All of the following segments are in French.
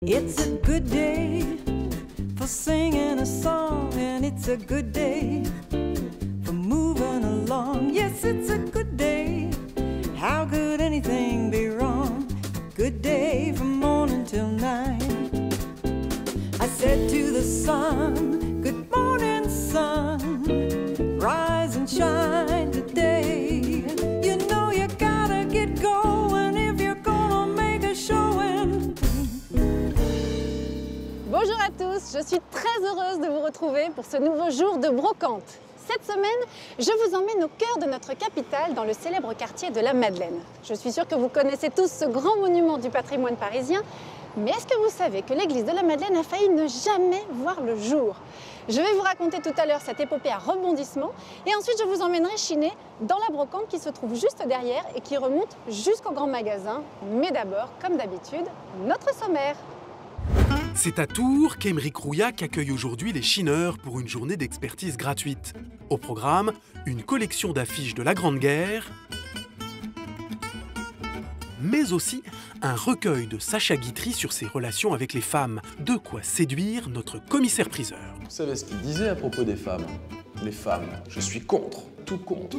It's a good day for singing a song, and it's a good day for moving along. Yes, it's a good day. How could anything be wrong? Good day from morning till night. I said to the sun, good morning, sun. Rise and shine today. You know you gotta get going if you're gonna make a showing. Bonjour à tous, je suis très heureuse de vous retrouver pour ce nouveau jour de brocante. Cette semaine, je vous emmène au cœur de notre capitale, dans le célèbre quartier de la Madeleine. Je suis sûre que vous connaissez tous ce grand monument du patrimoine parisien, mais est-ce que vous savez que l'église de la Madeleine a failli ne jamais voir le jour? Je vais vous raconter tout à l'heure cette épopée à rebondissement, et ensuite je vous emmènerai chiner dans la brocante qui se trouve juste derrière et qui remonte jusqu'au grand magasin. Mais d'abord, comme d'habitude, notre sommaire. C'est à Tours qu'Aymeric Rouillac accueille aujourd'hui les chineurs pour une journée d'expertise gratuite. Au programme, une collection d'affiches de la Grande Guerre, mais aussi un recueil de Sacha Guitry sur ses relations avec les femmes. De quoi séduire notre commissaire-priseur. Vous savez ce qu'il disait à propos des femmes? Les femmes, je suis contre, tout contre.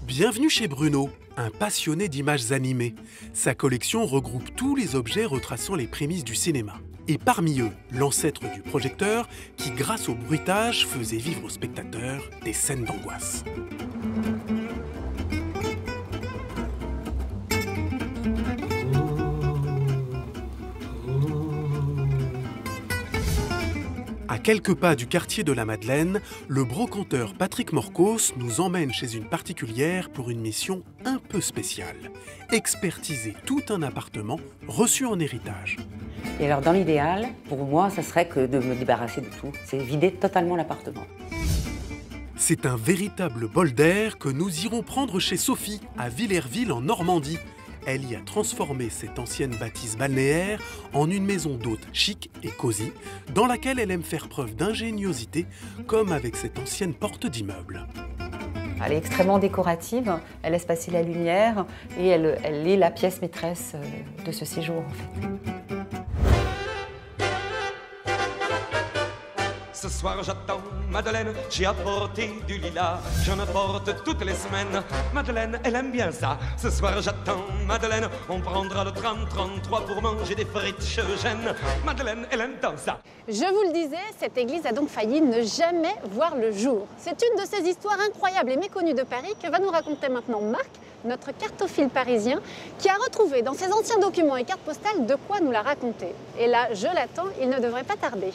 Bienvenue chez Bruno, un passionné d'images animées. Sa collection regroupe tous les objets retraçant les prémices du cinéma. Et parmi eux, l'ancêtre du projecteur qui, grâce au bruitage, faisait vivre aux spectateurs des scènes d'angoisse. À quelques pas du quartier de la Madeleine, le brocanteur Patrick Morcos nous emmène chez une particulière pour une mission un peu spéciale. Expertiser tout un appartement reçu en héritage. Et alors dans l'idéal, pour moi, ça serait que de me débarrasser de tout. C'est vider totalement l'appartement. C'est un véritable bol d'air que nous irons prendre chez Sophie, à Villerville en Normandie. Elle y a transformé cette ancienne bâtisse balnéaire en une maison d'hôte chic et cosy, dans laquelle elle aime faire preuve d'ingéniosité, comme avec cette ancienne porte d'immeuble. Elle est extrêmement décorative, elle laisse passer la lumière et elle est la pièce maîtresse de ce séjour en fait. Ce soir j'attends Madeleine, j'ai apporté du lilas, j'en apporte toutes les semaines. Madeleine, elle aime bien ça. Ce soir j'attends Madeleine, on prendra le tram 33 pour manger des frites Eugène. Madeleine, elle aime tant ça. Je vous le disais, cette église a donc failli ne jamais voir le jour. C'est une de ces histoires incroyables et méconnues de Paris que va nous raconter maintenant Marc, notre cartophile parisien, qui a retrouvé dans ses anciens documents et cartes postales de quoi nous la raconter. Et là, je l'attends, il ne devrait pas tarder.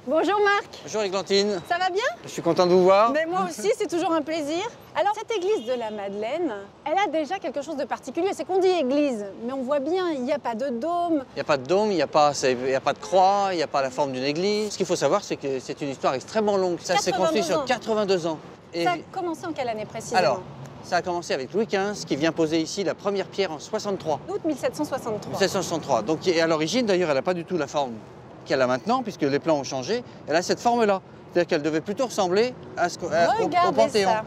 Bonjour Marc. Bonjour Églantine. Ça va bien? Je suis content de vous voir. Mais moi aussi, c'est toujours un plaisir. Alors, cette église de la Madeleine, elle a déjà quelque chose de particulier. C'est qu'on dit église, mais on voit bien, il n'y a pas de dôme. Il n'y a pas de dôme, il n'y a pas de croix, il n'y a pas la forme d'une église. Ce qu'il faut savoir, c'est que c'est une histoire extrêmement longue. Ça s'est construit sur 82 ans. Et ça a commencé en quelle année précisément? Alors, ça a commencé avec Louis XV, qui vient poser ici la première pierre en 63. Août 1763. 1763. Donc, et à l'origine, d'ailleurs, elle n'a pas du tout la forme qu'elle a maintenant, puisque les plans ont changé. Elle a cette forme-là. C'est-à-dire qu'elle devait plutôt ressembler au Panthéon. Ça.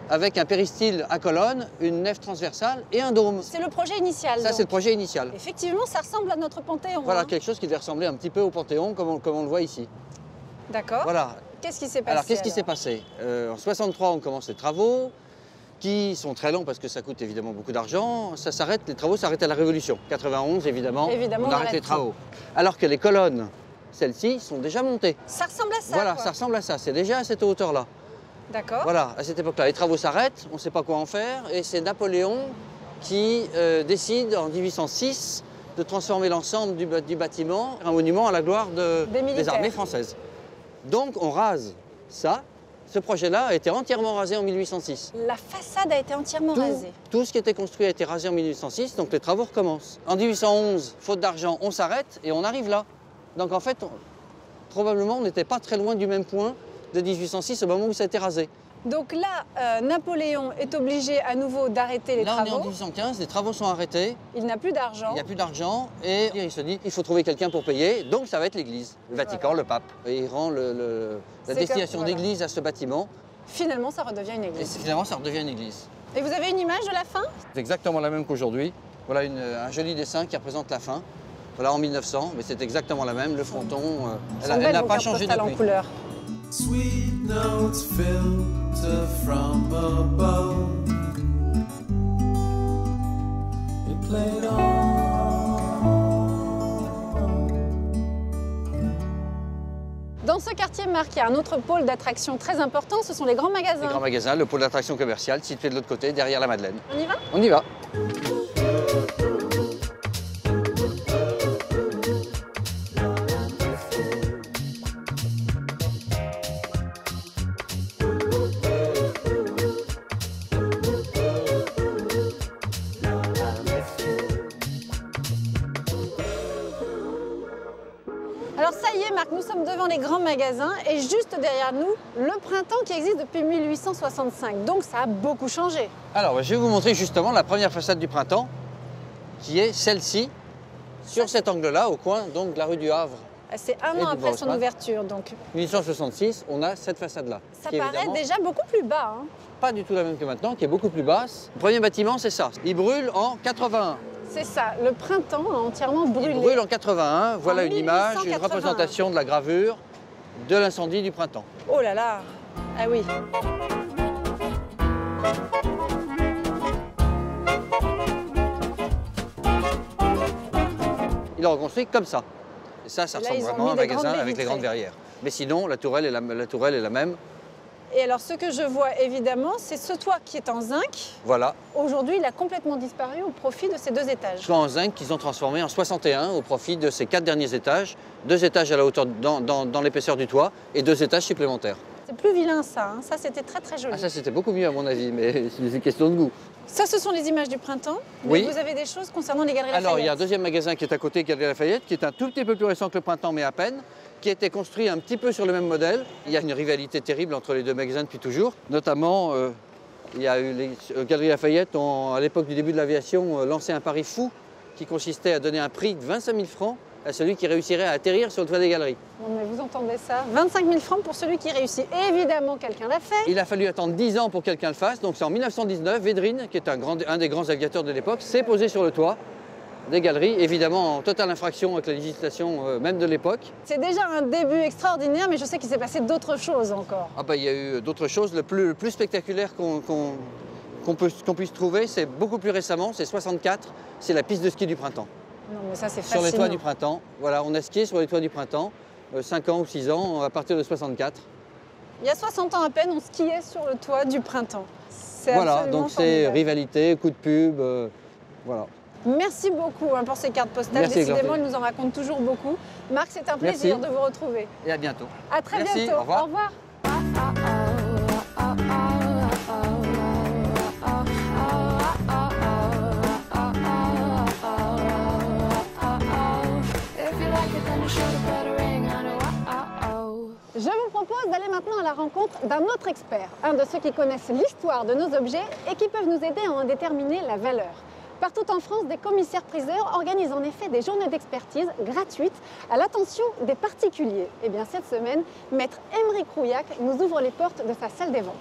Avec un péristyle à colonnes, une nef transversale et un dôme. C'est le projet initial. Ça, c'est le projet initial. Effectivement, ça ressemble à notre Panthéon. Voilà, hein. quelque chose qui devait ressembler un petit peu au Panthéon, comme on le voit ici. D'accord. Voilà. Qu'est-ce qui s'est passé? Alors, qu'est-ce qui s'est passé? En 63, on commence les travaux, qui sont très longs parce que ça coûte évidemment beaucoup d'argent. Ça s'arrête, les travaux s'arrêtent à la Révolution. 91, évidemment, on arrête les travaux. Alors que les colonnes, celles-ci, sont déjà montées. Ça ressemble à ça. Voilà, quoi. ça ressemble à ça. C'est déjà à cette hauteur-là. D'accord. Voilà, à cette époque-là. Les travaux s'arrêtent, on ne sait pas quoi en faire, et c'est Napoléon qui décide en 1806 de transformer l'ensemble du bâtiment en monument à la gloire des armées françaises. Donc on rase ça. Ce projet-là a été entièrement rasé en 1806. La façade a été entièrement rasée. Tout ce qui était construit a été rasé en 1806, donc les travaux recommencent. En 1811, faute d'argent, on s'arrête et on arrive là. Donc en fait, probablement, on n'était pas très loin du même point de 1806 au moment où ça a été rasé. Donc là, Napoléon est obligé à nouveau d'arrêter les travaux. Là, on est en 1815, les travaux sont arrêtés. Il n'a plus d'argent. Il n'y a plus d'argent et il se dit il faut trouver quelqu'un pour payer, donc ça va être l'Église, le Vatican, le pape. Et il rend la destination d'église à ce bâtiment. Finalement, ça redevient une église. Et finalement, ça redevient une église. Et vous avez une image de la fin? C'est exactement la même qu'aujourd'hui. Voilà un joli dessin qui représente la fin. Voilà en 1900, mais c'est exactement la même. Le fronton, elle n'a pas changé depuis. En couleur. Sweet notes filter from above. It played on. Dans ce quartier, Marc, il y a un autre pôle d'attraction très important, ce sont les grands magasins. Les grands magasins, le pôle d'attraction commerciale situé de l'autre côté, derrière la Madeleine. On y va? On y va. Alors ça y est Marc, nous sommes devant les grands magasins et juste derrière nous, le Printemps qui existe depuis 1865. Donc ça a beaucoup changé. Alors je vais vous montrer justement la première façade du Printemps, qui est celle-ci, sur cet angle-là, au coin donc, de la rue du Havre. C'est un an après son ouverture donc. 1866, on a cette façade-là. Ça paraît déjà beaucoup plus bas. Hein. Pas du tout la même que maintenant, qui est beaucoup plus basse. Le premier bâtiment, c'est ça. Il brûle en 81. C'est ça, le Printemps a entièrement brûlé. Il brûle en 81, voilà une image, une représentation de la gravure de l'incendie du Printemps. Oh là là, ah oui. Il a reconstruit comme ça. Et ça ressemble vraiment à un magasin avec les grandes verrières. Mais sinon, la tourelle est la même. Et alors, ce que je vois évidemment, c'est ce toit qui est en zinc. Voilà. Aujourd'hui, il a complètement disparu au profit de ces deux étages. Toit en zinc qu'ils ont transformé en 61 au profit de ces 4 derniers étages. 2 étages à la hauteur, dans l'épaisseur du toit et 2 étages supplémentaires. C'est plus vilain ça, hein. Ça c'était très très joli. Ah ça c'était beaucoup mieux à mon avis, mais c'est une question de goût. Ça ce sont les images du Printemps, oui. Mais vous avez des choses concernant les Galeries Lafayette. Alors il y a un deuxième magasin qui est à côté, Galeries Lafayette, qui est un tout petit peu plus récent que le Printemps, mais à peine, qui a été construit un petit peu sur le même modèle. Il y a une rivalité terrible entre les deux magasins depuis toujours. Notamment, il y a eu les Galeries Lafayette ont, à l'époque du début de l'aviation, lancé un pari fou qui consistait à donner un prix de 25 000 francs à celui qui réussirait à atterrir sur le toit des galeries. Non mais vous entendez ça, 25 000 francs pour celui qui réussit. Et évidemment, quelqu'un l'a fait. Il a fallu attendre 10 ans pour que quelqu'un le fasse. Donc c'est en 1919, Védrine, qui est un des grands aviateurs de l'époque, s'est posé sur le toit des galeries, évidemment en totale infraction avec la législation même de l'époque. C'est déjà un début extraordinaire, mais je sais qu'il s'est passé d'autres choses encore. Ah bah il y a eu d'autres choses. Le plus spectaculaire qu'on puisse trouver, c'est beaucoup plus récemment, c'est 64, c'est la piste de ski du Printemps. Non mais ça c'est fascinant. Sur les toits du Printemps, voilà, on a skié sur les toits du Printemps, 5 ans ou 6 ans, à partir de 64. Il y a 60 ans à peine, on skiait sur le toit du Printemps. Voilà, donc c'est rivalité, coup de pub, voilà. Merci beaucoup pour ces cartes postales. Merci, décidément, il nous en raconte toujours beaucoup. Marc, c'est un plaisir de vous retrouver. Et à bientôt. À très Merci, bientôt. au revoir. Au revoir. Je vous propose d'aller maintenant à la rencontre d'un autre expert, un de ceux qui connaissent l'histoire de nos objets et qui peuvent nous aider à en déterminer la valeur. Partout en France, des commissaires-priseurs organisent en effet des journées d'expertise gratuites à l'attention des particuliers. Et bien cette semaine, maître Aymeric Rouillac nous ouvre les portes de sa salle des ventes.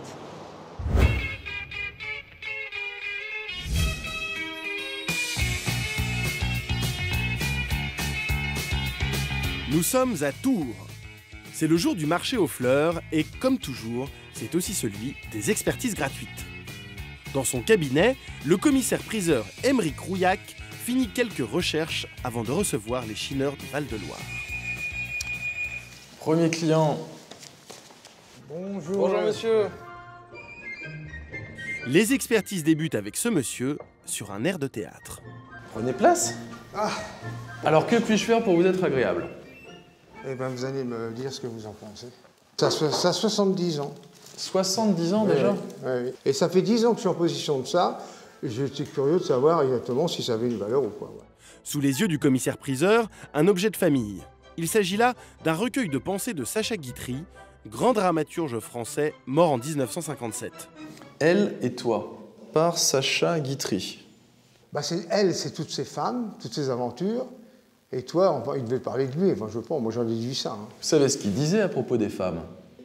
Nous sommes à Tours. C'est le jour du marché aux fleurs et comme toujours, c'est aussi celui des expertises gratuites. Dans son cabinet, le commissaire-priseur Aymeric Rouillac finit quelques recherches avant de recevoir les chineurs du Val-de-Loire. Premier client. Bonjour. Bonjour monsieur. Les expertises débutent avec ce monsieur sur un air de théâtre. Prenez place. Ah. Alors que puis-je faire pour vous être agréable? Eh bien, vous allez me dire ce que vous en pensez. Ça a 70 ans. 70 ans déjà? Oui. Et ça fait 10 ans que je suis en position de ça. J'étais curieux de savoir exactement si ça avait une valeur ou pas. Ouais. Sous les yeux du commissaire-priseur, un objet de famille. Il s'agit là d'un recueil de pensées de Sacha Guitry, grand dramaturge français mort en 1957. Elle et toi, par Sacha Guitry. Bah elle, c'est toutes ces femmes, toutes ces aventures. Et toi, il devait parler de lui. Enfin, je pense, moi j'en ai déduit ça. Hein. Vous savez ce qu'il disait à propos des femmes?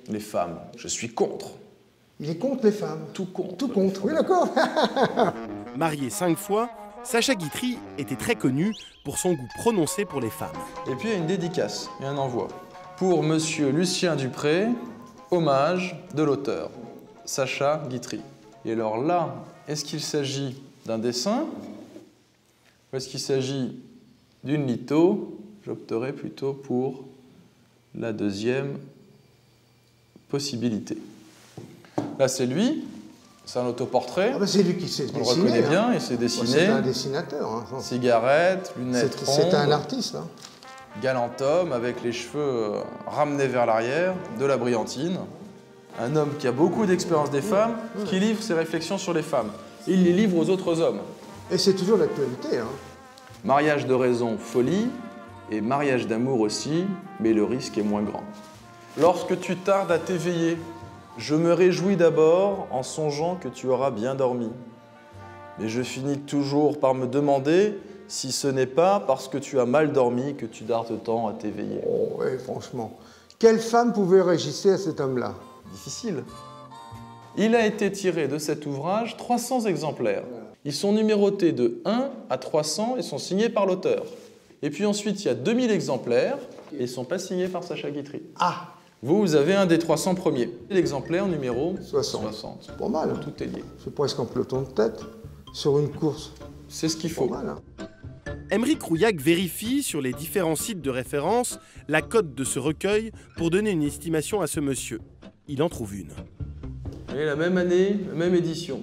Les femmes, je suis contre. Il est contre les femmes. Tout contre. Tout contre, oui d'accord. Marié 5 fois, Sacha Guitry était très connu pour son goût prononcé pour les femmes. Et puis il y a une dédicace et un envoi. Pour Monsieur Lucien Dupré, hommage de l'auteur, Sacha Guitry. Et alors là, est-ce qu'il s'agit d'un dessin ou est-ce qu'il s'agit d'une litho? J'opterai plutôt pour la deuxième possibilité. Là, c'est lui. C'est un autoportrait. Ah ben c'est lui qui s'est dessiné. On le reconnaît bien, il s'est dessiné. C'est un dessinateur. Hein. Cigarette, lunettes rondes. C'est un artiste. Hein. Galant homme avec les cheveux ramenés vers l'arrière, de la brillantine. Un homme qui a beaucoup d'expérience des femmes, qui livre ses réflexions sur les femmes. Il les livre aux autres hommes. Et c'est toujours l'actualité. Hein. Mariage de raison, folie, et mariage d'amour aussi, mais le risque est moins grand. Lorsque tu tardes à t'éveiller, je me réjouis d'abord en songeant que tu auras bien dormi. Mais je finis toujours par me demander si ce n'est pas parce que tu as mal dormi que tu tardes tant à t'éveiller. Oh, oui, franchement. Quelle femme pouvait résister à cet homme-là? Difficile. Il a été tiré de cet ouvrage 300 exemplaires. Ils sont numérotés de 1 à 300 et sont signés par l'auteur. Et puis ensuite, il y a 2000 exemplaires et ils ne sont pas signés par Sacha Guitry. Ah! Vous avez un des 300 premiers. L'exemplaire numéro 60. C'est pas mal. Tout est lié. C'est presque en peloton de tête sur une course. C'est ce qu'il faut. Pas mal, hein. Aymeric Rouillac vérifie sur les différents sites de référence la cote de ce recueil pour donner une estimation à ce monsieur. Il en trouve une. Et la même année, même édition.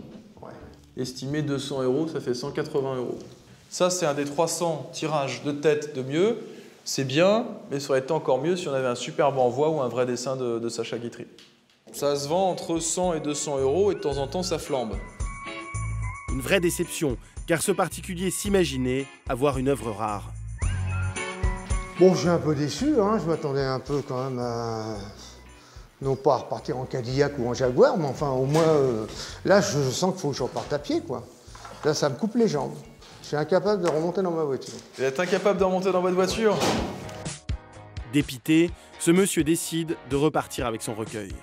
Estimé 200 €, ça fait 180 €. Ça, c'est un des 300 tirages de tête de mieux. C'est bien, mais ça aurait été encore mieux si on avait un superbe envoi ou un vrai dessin de Sacha Guitry. Ça se vend entre 100 et 200 € et de temps en temps, ça flambe. Une vraie déception, car ce particulier s'imaginait avoir une œuvre rare. Bon, je suis un peu déçu, hein. Je m'attendais un peu quand même à... Non pas à repartir en Cadillac ou en Jaguar, mais enfin au moins, là je sens qu'il faut que je reparte à pied, quoi. Là ça me coupe les jambes. Je suis incapable de remonter dans ma voiture. Vous êtes incapable de remonter dans votre voiture? Dépité, ce monsieur décide de repartir avec son recueil.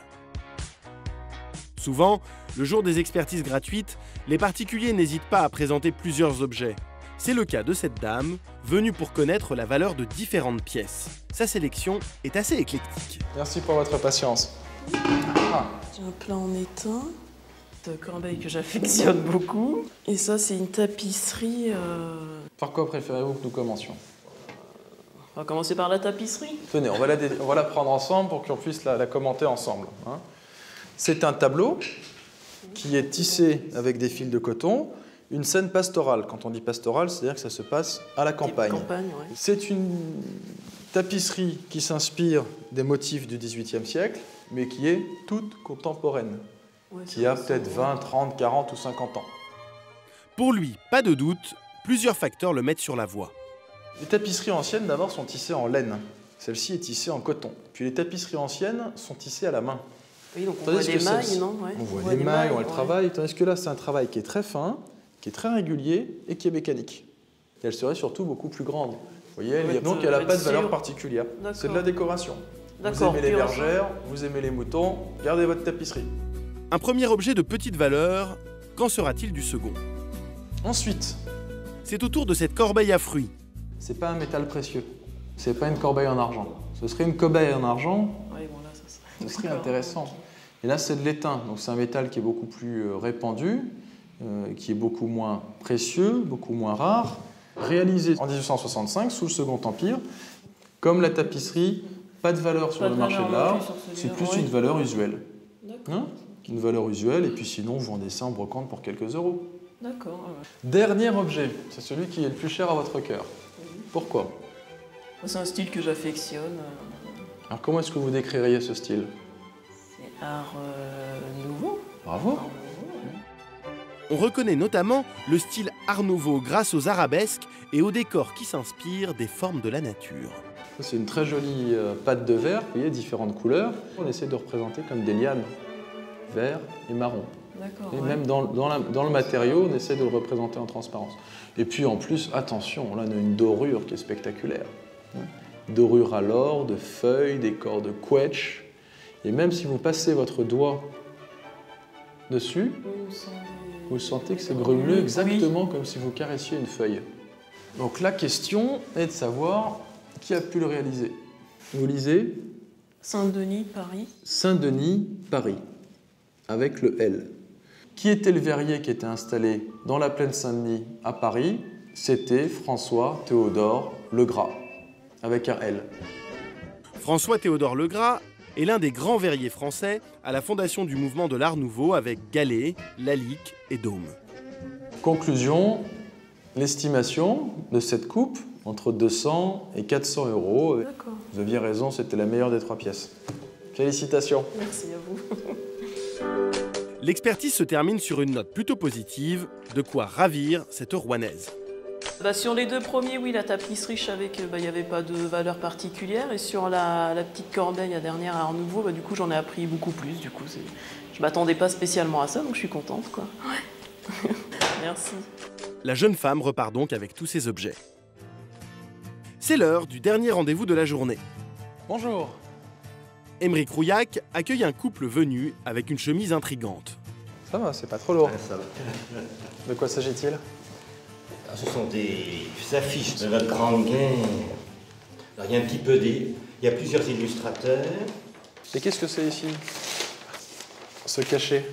Souvent, le jour des expertises gratuites, les particuliers n'hésitent pas à présenter plusieurs objets. C'est le cas de cette dame, venue pour connaître la valeur de différentes pièces. Sa sélection est assez éclectique. Merci pour votre patience. Ah. J'ai un plat en étain de corbeille que j'affectionne beaucoup. Et ça, c'est une tapisserie... Par quoi préférez-vous que nous commencions? On va commencer par la tapisserie. Tenez, on va la prendre ensemble pour qu'on puisse la commenter ensemble. Hein. C'est un tableau qui est tissé avec des fils de coton. Une scène pastorale. Quand on dit pastorale, c'est-à-dire que ça se passe à la campagne. Ouais. C'est une tapisserie qui s'inspire des motifs du XVIIIe siècle, mais qui est toute contemporaine, qui a peut-être 20, 30, 40 ou 50 ans. Pour lui, pas de doute, plusieurs facteurs le mettent sur la voie. Les tapisseries anciennes, d'abord, sont tissées en laine. Celle-ci est tissée en coton. Puis les tapisseries anciennes sont tissées à la main. Oui, donc on voit des mailles, non? On voit des mailles, on voit le travail. Tandis que là, c'est un travail qui est très fin, qui est très régulier et qui est mécanique. Et elle serait surtout beaucoup plus grande. Vous voyez, donc elle n'a pas de valeur particulière. C'est de la décoration. Vous aimez les bergères, vous aimez les moutons, gardez votre tapisserie. Un premier objet de petite valeur, qu'en sera-t-il du second? Ensuite, c'est au tour de cette corbeille à fruits. C'est pas un métal précieux, c'est pas une corbeille en argent. Ce serait une corbeille en argent, ce serait intéressant. Et là, c'est de l'étain, donc c'est un métal qui est beaucoup plus répandu, qui est beaucoup moins précieux, beaucoup moins rare, réalisé en 1865 sous le Second Empire. Comme la tapisserie, pas de valeur sur le marché de l'art, c'est plus une valeur usuelle. Hein? Une valeur usuelle, et puis sinon, vous vendez ça en brocante pour quelques euros. D'accord. Dernier objet, c'est celui qui est le plus cher à votre cœur. Pourquoi? C'est un style que j'affectionne. Alors comment est-ce que vous décririez ce style? C'est art nouveau. Bravo. On reconnaît notamment le style Art Nouveau grâce aux arabesques et aux décors qui s'inspirent des formes de la nature. C'est une très jolie pâte de verre, vous voyez, différentes couleurs. On essaie de représenter comme des lianes, vert et marron. Et même dans le matériau, on essaie de le représenter en transparence. Et puis en plus, attention, là on a une dorure qui est spectaculaire. Dorure à l'or, de feuilles, des corps de quetch. Et même si vous passez votre doigt dessus, Vous sentez que c'est grumeleux exactement comme si vous caressiez une feuille. Donc la question est de savoir qui a pu le réaliser. Vous lisez Saint-Denis, Paris. Saint-Denis, Paris, avec le L. Qui était le verrier qui était installé dans la plaine Saint-Denis à Paris? C'était François Théodore Legras, avec un L. François Théodore Legras est l'un des grands verriers français à la fondation du mouvement de l'Art Nouveau avec Gallet, Lalique et Dôme. Conclusion, l'estimation de cette coupe, entre 200 et 400 €. D'accord. Vous aviez raison, c'était la meilleure des 3 pièces. Félicitations. Merci à vous. L'expertise se termine sur une note plutôt positive, de quoi ravir cette Rouennaise. Sur les 2 premiers, oui, la tapisserie, je savais qu'il n'y avait pas de valeur particulière. Et sur la petite corbeille, la dernière à Art Nouveau, du coup, j'en ai appris beaucoup plus. Du coup, je ne m'attendais pas spécialement à ça, donc je suis contente, quoi. Ouais. Merci. La jeune femme repart donc avec tous ses objets. C'est l'heure du dernier rendez-vous de la journée. Bonjour. Aymeric Rouillac accueille un couple venu avec une chemise intrigante. Ça va, c'est pas trop lourd. Ouais, ça va. De quoi s'agit-il? Ce sont des affiches de notre grande guerre. Alors, il y a un petit peu il y a plusieurs illustrateurs. Et qu'est-ce que c'est ici? Ce cachet.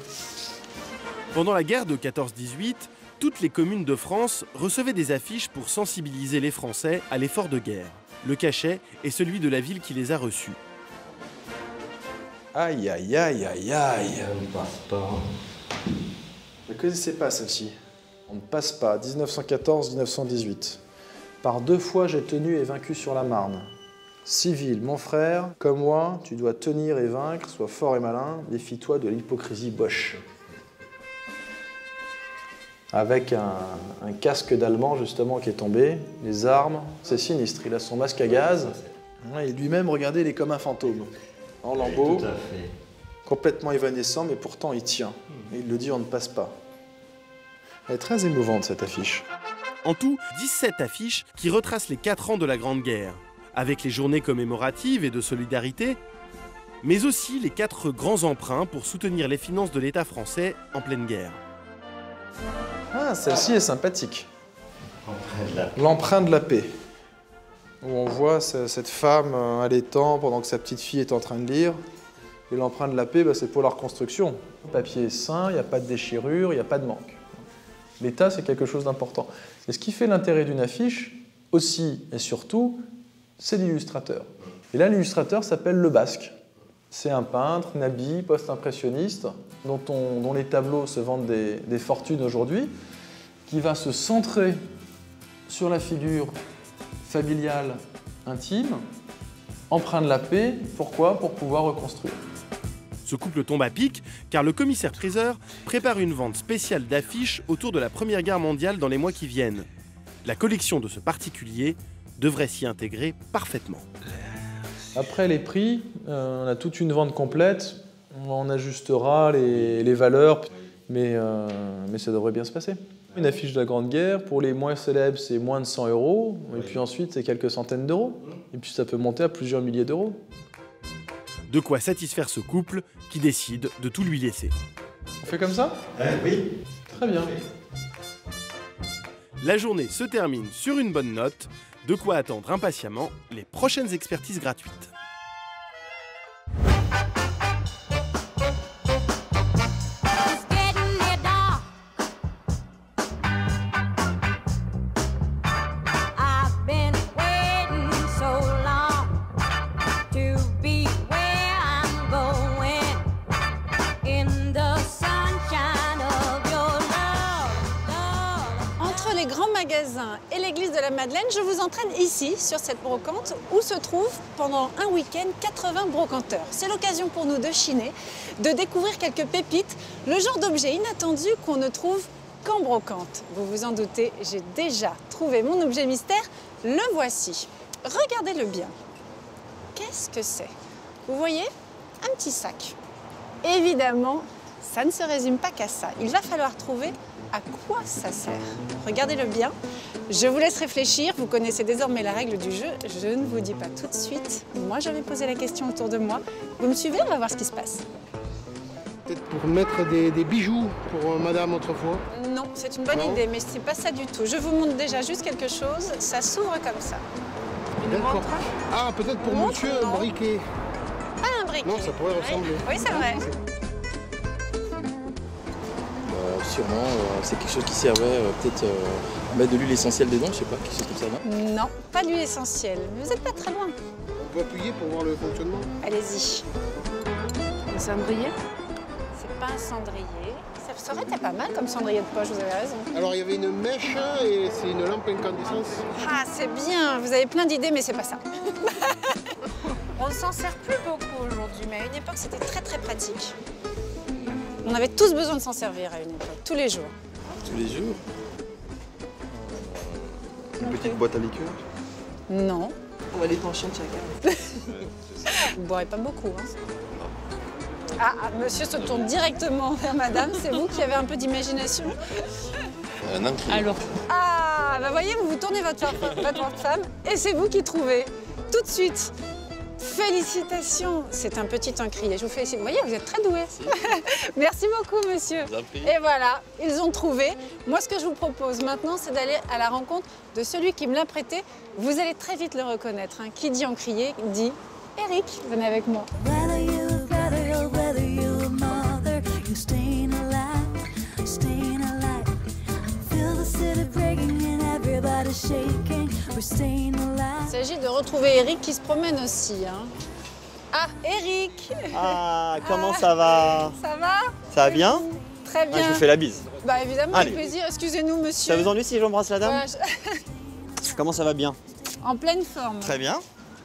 Pendant la guerre de 14-18, toutes les communes de France recevaient des affiches pour sensibiliser les Français à l'effort de guerre. Le cachet est celui de la ville qui les a reçus. Aïe, aïe, aïe, aïe, aïe. On ne passe pas. Je ne connaissais pas celle-ci. On ne passe pas, 1914-1918. Par 2 fois, j'ai tenu et vaincu sur la Marne. Civil, mon frère, comme moi, tu dois tenir et vaincre, sois fort et malin, défie-toi de l'hypocrisie boche. Avec un casque d'allemand, justement, qui est tombé, les armes, c'est sinistre. Il a son masque à gaz, et lui-même, regardez, il est comme un fantôme. En lambeaux, tout à fait. Complètement évanescent, mais pourtant il tient. Et il le dit, on ne passe pas. Elle est très émouvante, cette affiche. En tout, 17 affiches qui retracent les 4 ans de la Grande Guerre, avec les journées commémoratives et de solidarité, mais aussi les 4 grands emprunts pour soutenir les finances de l'État français en pleine guerre. Ah, celle-ci est sympathique. L'emprunt de la paix. Où on voit cette femme allaitant pendant que sa petite fille est en train de lire. Et l'emprunt de la paix, c'est pour la reconstruction. Le papier est sain, il n'y a pas de déchirure, il n'y a pas de manque. L'État, c'est quelque chose d'important. Et ce qui fait l'intérêt d'une affiche, aussi et surtout, c'est l'illustrateur. Et là, l'illustrateur s'appelle Le Basque. C'est un peintre, nabi, post-impressionniste, dont les tableaux se vendent des fortunes aujourd'hui, qui va se centrer sur la figure familiale, intime, emprunt de la paix. Pourquoi? Pour pouvoir reconstruire. Ce couple tombe à pic car le commissaire-priseur prépare une vente spéciale d'affiches autour de la Première Guerre mondiale dans les mois qui viennent. La collection de ce particulier devrait s'y intégrer parfaitement. Après les prix, on a toute une vente complète. On ajustera les valeurs, mais ça devrait bien se passer. Une affiche de la Grande Guerre, pour les moins célèbres, c'est moins de 100 €. Et puis ensuite, c'est quelques centaines d'euros. Et puis ça peut monter à plusieurs milliers d'euros. De quoi satisfaire ce couple qui décide de tout lui laisser. On fait comme ça? Oui. Très bien. La journée se termine sur une bonne note, de quoi attendre impatiemment les prochaines expertises gratuites. Et l'église de la Madeleine, je vous entraîne ici, sur cette brocante, où se trouvent pendant un week-end 80 brocanteurs. C'est l'occasion pour nous de chiner, de découvrir quelques pépites, le genre d'objet inattendu qu'on ne trouve qu'en brocante. Vous vous en doutez, j'ai déjà trouvé mon objet mystère, le voici. Regardez-le bien. Qu'est-ce que c'est? Vous voyez? Un petit sac. Évidemment, ça ne se résume pas qu'à ça. Il va falloir trouver à quoi ça sert. Regardez-le bien. Je vous laisse réfléchir. Vous connaissez désormais la règle du jeu. Je ne vous dis pas tout de suite. Moi, je vais poser la question autour de moi. Vous me suivez? On va voir ce qui se passe. Peut-être pour mettre des bijoux pour madame autrefois. Non, c'est une bonne idée, mais c'est pas ça du tout. Je vous montre déjà juste quelque chose. Ça s'ouvre comme ça. D'accord. Ah, peut-être pour monsieur, un briquet. Pas un briquet. Non, ça pourrait ressembler. Oui, c'est vrai. Sûrement, c'est quelque chose qui servait peut-être à mettre de l'huile essentielle dedans, je sais pas, quelque chose comme ça, non? Non, pas d'huile essentielle. Vous n'êtes pas très loin. On peut appuyer pour voir le fonctionnement? Allez-y. Un cendrier? C'est pas un cendrier. Ça aurait été pas mal comme cendrier de poche, vous avez raison. Alors il y avait une mèche et c'est une lampe incandescence. Ah, c'est bien. Vous avez plein d'idées, mais c'est pas ça. On ne s'en sert plus beaucoup aujourd'hui, mais à une époque, c'était très très pratique. On avait tous besoin de s'en servir à une époque, tous les jours. Tous les jours? Une petite boîte à liqueur? Non. On va les pencher de chacun. Vous ne boirez pas beaucoup, hein. Monsieur se tourne directement vers madame. C'est vous qui avez un peu d'imagination? Un encrier. Alors. Ah, bah voyez, vous vous tournez votre femme et c'est vous qui trouvez. Tout de suite. Félicitations, c'est un petit encrier. Je vous félicite. Vous voyez, vous êtes très doué. Merci beaucoup, monsieur. Et voilà, ils ont trouvé. Moi, ce que je vous propose maintenant, c'est d'aller à la rencontre de celui qui me l'a prêté. Vous allez très vite le reconnaître. Hein. Qui dit encrier dit Eric. Venez avec moi. Il s'agit de retrouver Eric qui se promène aussi. Hein. Ah, Eric! Ah, comment ça va? Ça va? Ça va bien? Très bien. Ah, je vous fais la bise. Bah évidemment, Allez. avec plaisir. Excusez-nous, monsieur. Ça vous ennuie si j'embrasse la dame? Comment ça va bien? En pleine forme. Très bien.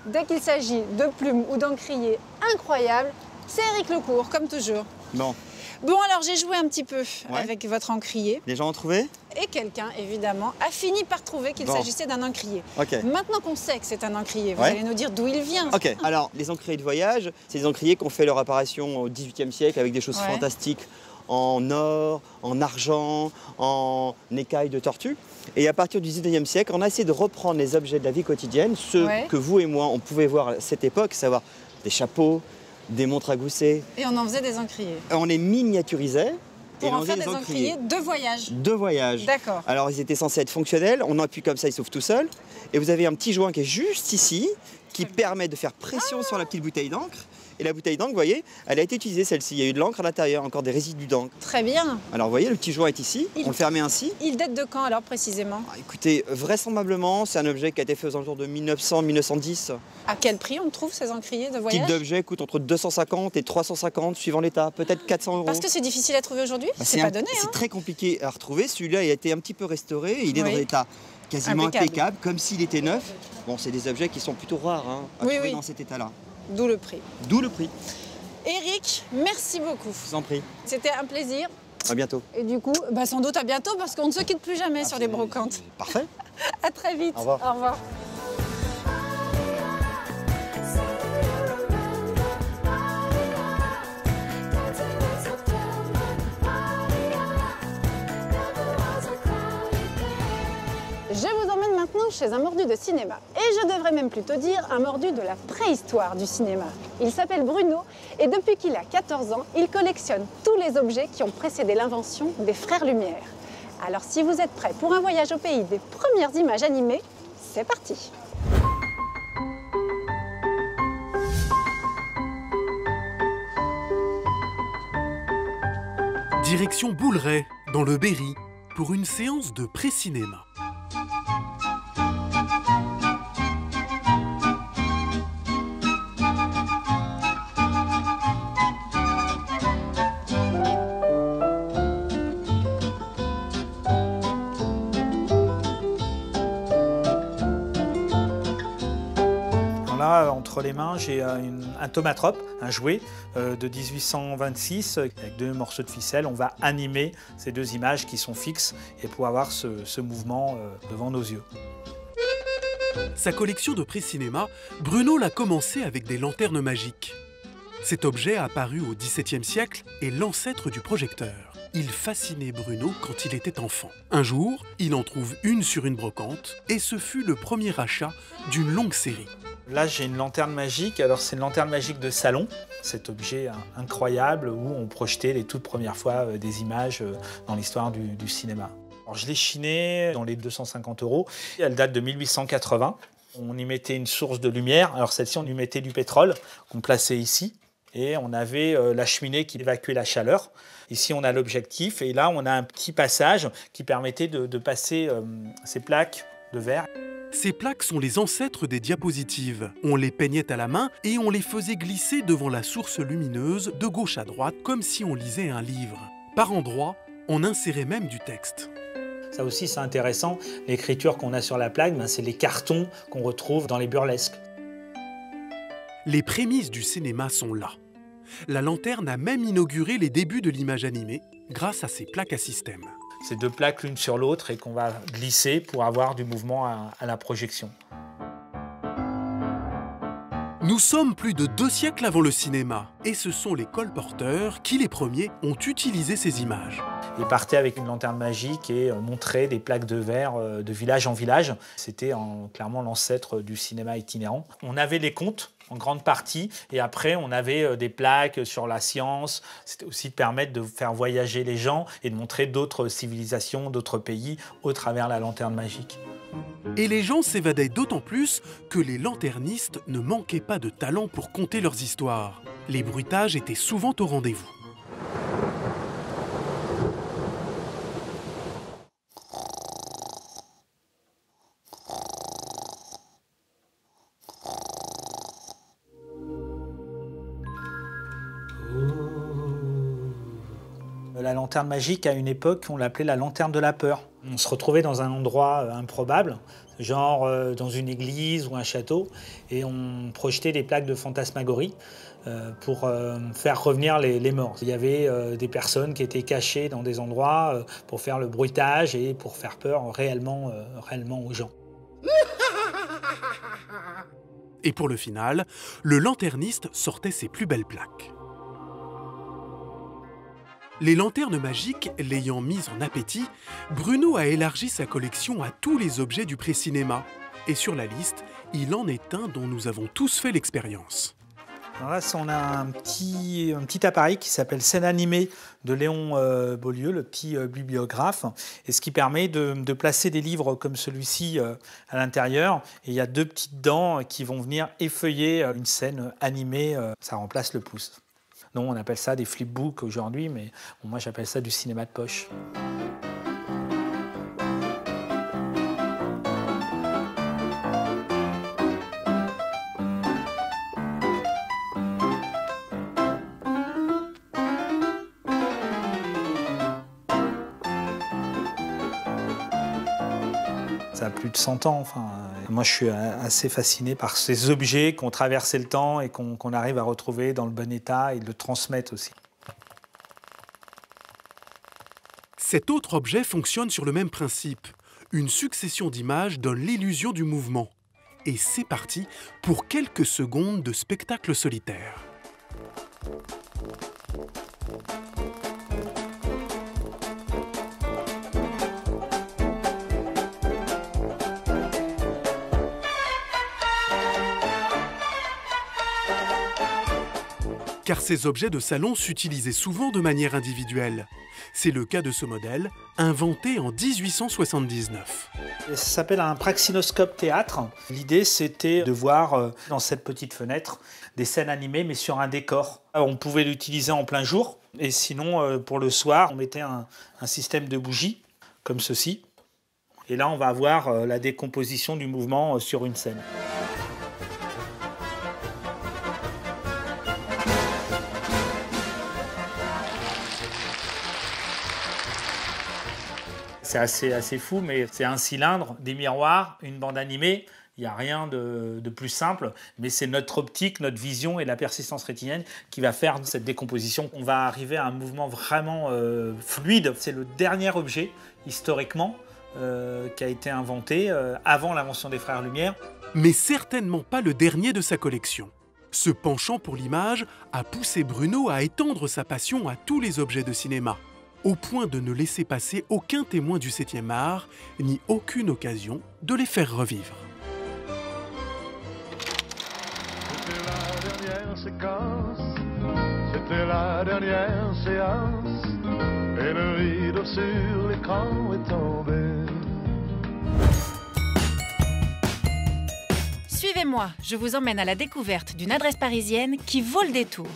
Dès qu'il s'agit de plumes ou d'encriers incroyables, c'est Eric Lecourt, comme toujours. Bon. Bon, alors j'ai joué un petit peu avec votre encrier. Les gens ont trouvé? Et quelqu'un, évidemment, a fini par trouver qu'il s'agissait d'un encrier. Ok. Maintenant qu'on sait que c'est un encrier, vous allez nous dire d'où il vient. Ok, alors les encriers de voyage, c'est des encriers qui ont fait leur apparition au XVIIIe siècle avec des choses fantastiques en or, en argent, en écailles de tortue. Et à partir du XIXe siècle, on a essayé de reprendre les objets de la vie quotidienne, ceux que vous et moi, on pouvait voir à cette époque, savoir des chapeaux, des montres à gousset. Et on en faisait des encriers. On les miniaturisait. Pour en faire des encriers de voyage. De voyage. D'accord. Alors ils étaient censés être fonctionnels, on appuie comme ça, ils s'ouvrent tout seuls. Et vous avez un petit joint qui est juste ici, qui permet de faire pression sur la petite bouteille d'encre. Et la bouteille d'encre, vous voyez, elle a été utilisée celle-ci. Il y a eu de l'encre à l'intérieur, encore des résidus d'encre. Très bien. Alors vous voyez, le petit joint est ici, on le fermait ainsi. Il date de quand alors précisément? Écoutez, vraisemblablement, c'est un objet qui a été fait aux alentours de 1900-1910. À quel prix on trouve ces encriers de voyage? Ce type d'objet coûte entre 250 et 350 suivant l'état, peut-être 400 €. Parce que c'est difficile à trouver aujourd'hui? C'est pas donné. C'est très compliqué à retrouver. Celui-là, il a été un petit peu restauré. Il est dans un état quasiment impeccable, comme s'il était neuf. Bon, c'est des objets qui sont plutôt rares à trouver dans cet état-là. D'où le prix. D'où le prix. Eric, merci beaucoup. Je vous en prie. C'était un plaisir. À bientôt. Et du coup, sans doute à bientôt parce qu'on ne se quitte plus jamais sur les brocantes. Parfait. À très vite. Au revoir. Au revoir. Je vous emmène maintenant chez un mordu de cinéma. Et je devrais même plutôt dire un mordu de la préhistoire du cinéma. Il s'appelle Bruno et depuis qu'il a 14 ans, il collectionne tous les objets qui ont précédé l'invention des Frères Lumière. Alors si vous êtes prêts pour un voyage au pays des premières images animées, c'est parti! Direction Bouleret, dans le Berry, pour une séance de pré-cinéma. Là, entre les mains, j'ai un tomatrope, un jouet de 1826 avec 2 morceaux de ficelle. On va animer ces 2 images qui sont fixes et pour avoir ce mouvement devant nos yeux. Sa collection de pré-cinéma, Bruno l'a commencé avec des lanternes magiques. Cet objet, apparu au XVIIe siècle, est l'ancêtre du projecteur. Il fascinait Bruno quand il était enfant. Un jour, il en trouve une sur une brocante et ce fut le premier achat d'une longue série. Là, j'ai une lanterne magique. Alors, c'est une lanterne magique de salon. Cet objet incroyable où on projetait les toutes premières fois des images dans l'histoire du cinéma. Alors, je l'ai chinée dans les 250 €. Elle date de 1880. On y mettait une source de lumière. Alors, celle-ci, on y mettait du pétrole qu'on plaçait ici. Et on avait la cheminée qui évacuait la chaleur. Ici, on a l'objectif. Et là, on a un petit passage qui permettait de passer ces plaques de verre. Ces plaques sont les ancêtres des diapositives. On les peignait à la main et on les faisait glisser devant la source lumineuse de gauche à droite comme si on lisait un livre. Par endroits, on insérait même du texte. Ça aussi, c'est intéressant. L'écriture qu'on a sur la plaque, c'est les cartons qu'on retrouve dans les burlesques. Les prémices du cinéma sont là. La lanterne a même inauguré les débuts de l'image animée grâce à ces plaques à système. C'est deux plaques l'une sur l'autre et qu'on va glisser pour avoir du mouvement à la projection. Nous sommes plus de 2 siècles avant le cinéma et ce sont les colporteurs qui, les premiers, ont utilisé ces images. Ils partaient avec une lanterne magique et montraient des plaques de verre de village en village. C'était clairement l'ancêtre du cinéma itinérant. On avait les contes en grande partie et après on avait des plaques sur la science. C'était aussi de permettre de faire voyager les gens et de montrer d'autres civilisations, d'autres pays au travers la lanterne magique. Et les gens s'évadaient d'autant plus que les lanternistes ne manquaient pas de talent pour conter leurs histoires. Les bruitages étaient souvent au rendez-vous. La lanterne magique, à une époque, on l'appelait la lanterne de la peur. On se retrouvait dans un endroit improbable, genre dans une église ou un château, et on projetait des plaques de fantasmagorie pour faire revenir les morts. Il y avait des personnes qui étaient cachées dans des endroits pour faire le bruitage et pour faire peur réellement aux gens. Et pour le final, le lanterniste sortait ses plus belles plaques. Les lanternes magiques l'ayant mise en appétit, Bruno a élargi sa collection à tous les objets du pré-cinéma. Et sur la liste, il en est un dont nous avons tous fait l'expérience. Alors là, on a un petit appareil qui s'appelle Scène animée de Léon Beaulieu, le petit bibliographe, et ce qui permet de placer des livres comme celui-ci à l'intérieur. Et il y a 2 petites dents qui vont venir effeuiller une scène animée, ça remplace le pouce. Non, on appelle ça des flipbooks aujourd'hui, mais moi j'appelle ça du cinéma de poche. Ça a plus de 100 ans. Moi, je suis assez fasciné par ces objets qui ont traversé le temps et qu'on arrive à retrouver dans le bon état et de le transmettre aussi. Cet autre objet fonctionne sur le même principe. Une succession d'images donne l'illusion du mouvement. Et c'est parti pour quelques secondes de spectacle solitaire. Car ces objets de salon s'utilisaient souvent de manière individuelle. C'est le cas de ce modèle, inventé en 1879. Ça s'appelle un praxinoscope théâtre. L'idée, c'était de voir dans cette petite fenêtre des scènes animées, mais sur un décor. On pouvait l'utiliser en plein jour, et sinon, pour le soir, on mettait un système de bougies, comme ceci. Et là, on va avoir la décomposition du mouvement sur une scène. C'est assez fou, mais c'est un cylindre, des miroirs, une bande animée. Il n'y a rien de plus simple, mais c'est notre optique, notre vision et la persistance rétinienne qui va faire cette décomposition. On va arriver à un mouvement vraiment fluide. C'est le dernier objet, historiquement, qui a été inventé avant l'invention des frères Lumière. Mais certainement pas le dernier de sa collection. Ce penchant pour l'image a poussé Bruno à étendre sa passion à tous les objets de cinéma, au point de ne laisser passer aucun témoin du 7e art, ni aucune occasion de les faire revivre. dernière séquence, c'était la dernière séance, et le rideau sur l'écran est tombé. Suivez-moi, je vous emmène à la découverte d'une adresse parisienne qui vaut le détour.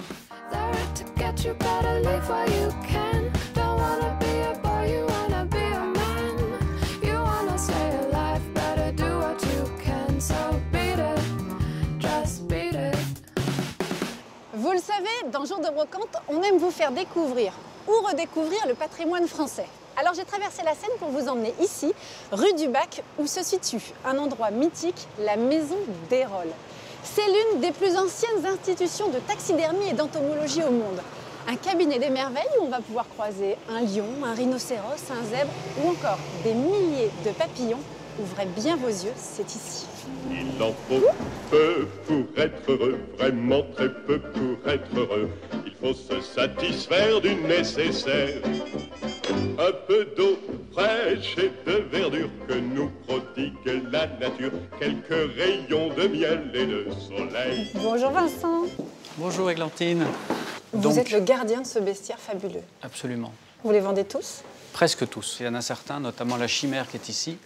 Vous le savez, dans Jour de Brocante, on aime vous faire découvrir ou redécouvrir le patrimoine français. Alors j'ai traversé la Seine pour vous emmener ici, rue du Bac, où se situe un endroit mythique, la maison d'Hérole. C'est l'une des plus anciennes institutions de taxidermie et d'entomologie au monde. Un cabinet des merveilles où on va pouvoir croiser un lion, un rhinocéros, un zèbre ou encore des milliers de papillons. Ouvrez bien vos yeux, c'est ici. Il en faut peu pour être heureux, vraiment très peu pour être heureux. Il faut se satisfaire du nécessaire. Un peu d'eau fraîche et de verdure que nous prodigue la nature. Quelques rayons de miel et de soleil. Bonjour Vincent. Bonjour Églantine. Vous êtes le gardien de ce bestiaire fabuleux. Absolument. Vous les vendez tous? Presque tous. Il y en a certains, notamment la chimère qui est ici,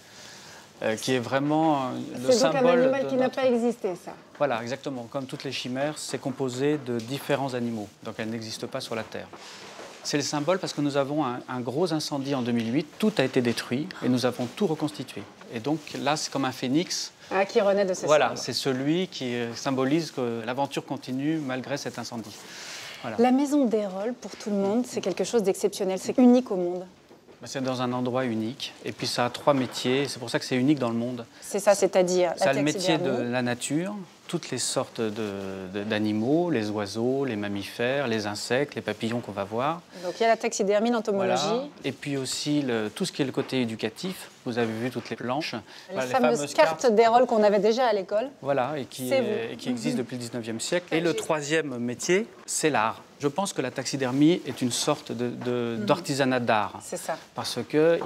qui est vraiment le symbole. C'est donc un animal qui n'a pas existé, ça? Voilà, exactement. Comme toutes les chimères, c'est composé de différents animaux. Donc elles n'existent pas sur la Terre. C'est le symbole parce que nous avons un gros incendie en 2008. Tout a été détruit et nous avons tout reconstitué. Et donc là, c'est comme un phénix. Ah, qui renaît de ses Voilà, cendres. c'est celui qui symbolise que l'aventure continue malgré cet incendie. Voilà. La maison d'Hérole, pour tout le monde, c'est quelque chose d'exceptionnel. C'est unique au monde. C'est dans un endroit unique. Et puis ça a 3 métiers. C'est pour ça que c'est unique dans le monde. C'est ça, c'est-à-dire la Ça a le métier de taxidermie. la nature, toutes les sortes d'animaux, les oiseaux, les mammifères, les insectes, les papillons qu'on va voir. Donc il y a la taxidermie, l'entomologie. Voilà. Et puis aussi tout ce qui est le côté éducatif. Vous avez vu toutes les planches. Les Voilà, fameuses cartes d'Hérole qu'on avait déjà à l'école. Voilà, et qui existent depuis le 19e siècle. Et le 3e métier, c'est l'art. Je pense que la taxidermie est une sorte d'artisanat d'art. C'est ça. Parce qu'il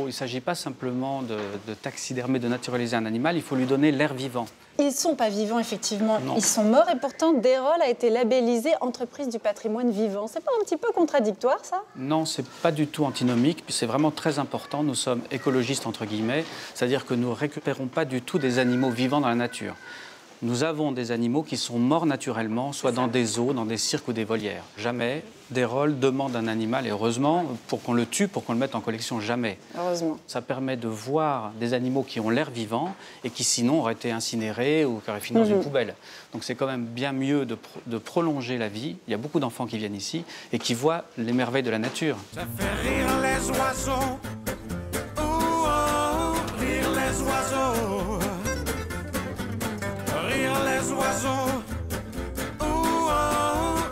ne s'agit pas simplement de taxidermer, de naturaliser un animal, il faut lui donner l'air vivant. Ils ne sont pas vivants, effectivement. Non. Ils sont morts et pourtant, D'Hérole a été labellisé entreprise du patrimoine vivant. C'est pas un petit peu contradictoire, ça? Non, c'est pas du tout antinomique, puis c'est vraiment très important. Nous sommes écologistes, entre guillemets, c'est-à-dire que nous ne récupérons pas du tout des animaux vivants dans la nature. Nous avons des animaux qui sont morts naturellement, soit dans des zoos, dans des cirques ou des volières. Jamais D'Hérole demande un animal, et heureusement, pour qu'on le tue, pour qu'on le mette en collection, jamais. Heureusement. Ça permet de voir des animaux qui ont l'air vivant et qui sinon auraient été incinérés ou qui auraient fini dans une poubelle. Donc c'est quand même bien mieux de prolonger la vie. Il y a beaucoup d'enfants qui viennent ici et qui voient les merveilles de la nature. Ça fait rire les oiseaux. Oh, oh, rire les oiseaux. Rire les oiseaux. Oh, oh,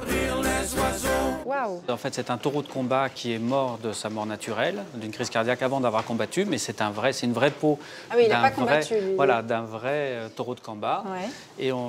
rire les oiseaux. Waouh. En fait, c'est un taureau de combat qui est mort de sa mort naturelle, d'une crise cardiaque avant d'avoir combattu, mais c'est une vraie peau. Ah oui, il n'a pas combattu, lui. Voilà, d'un vrai taureau de combat. Ouais.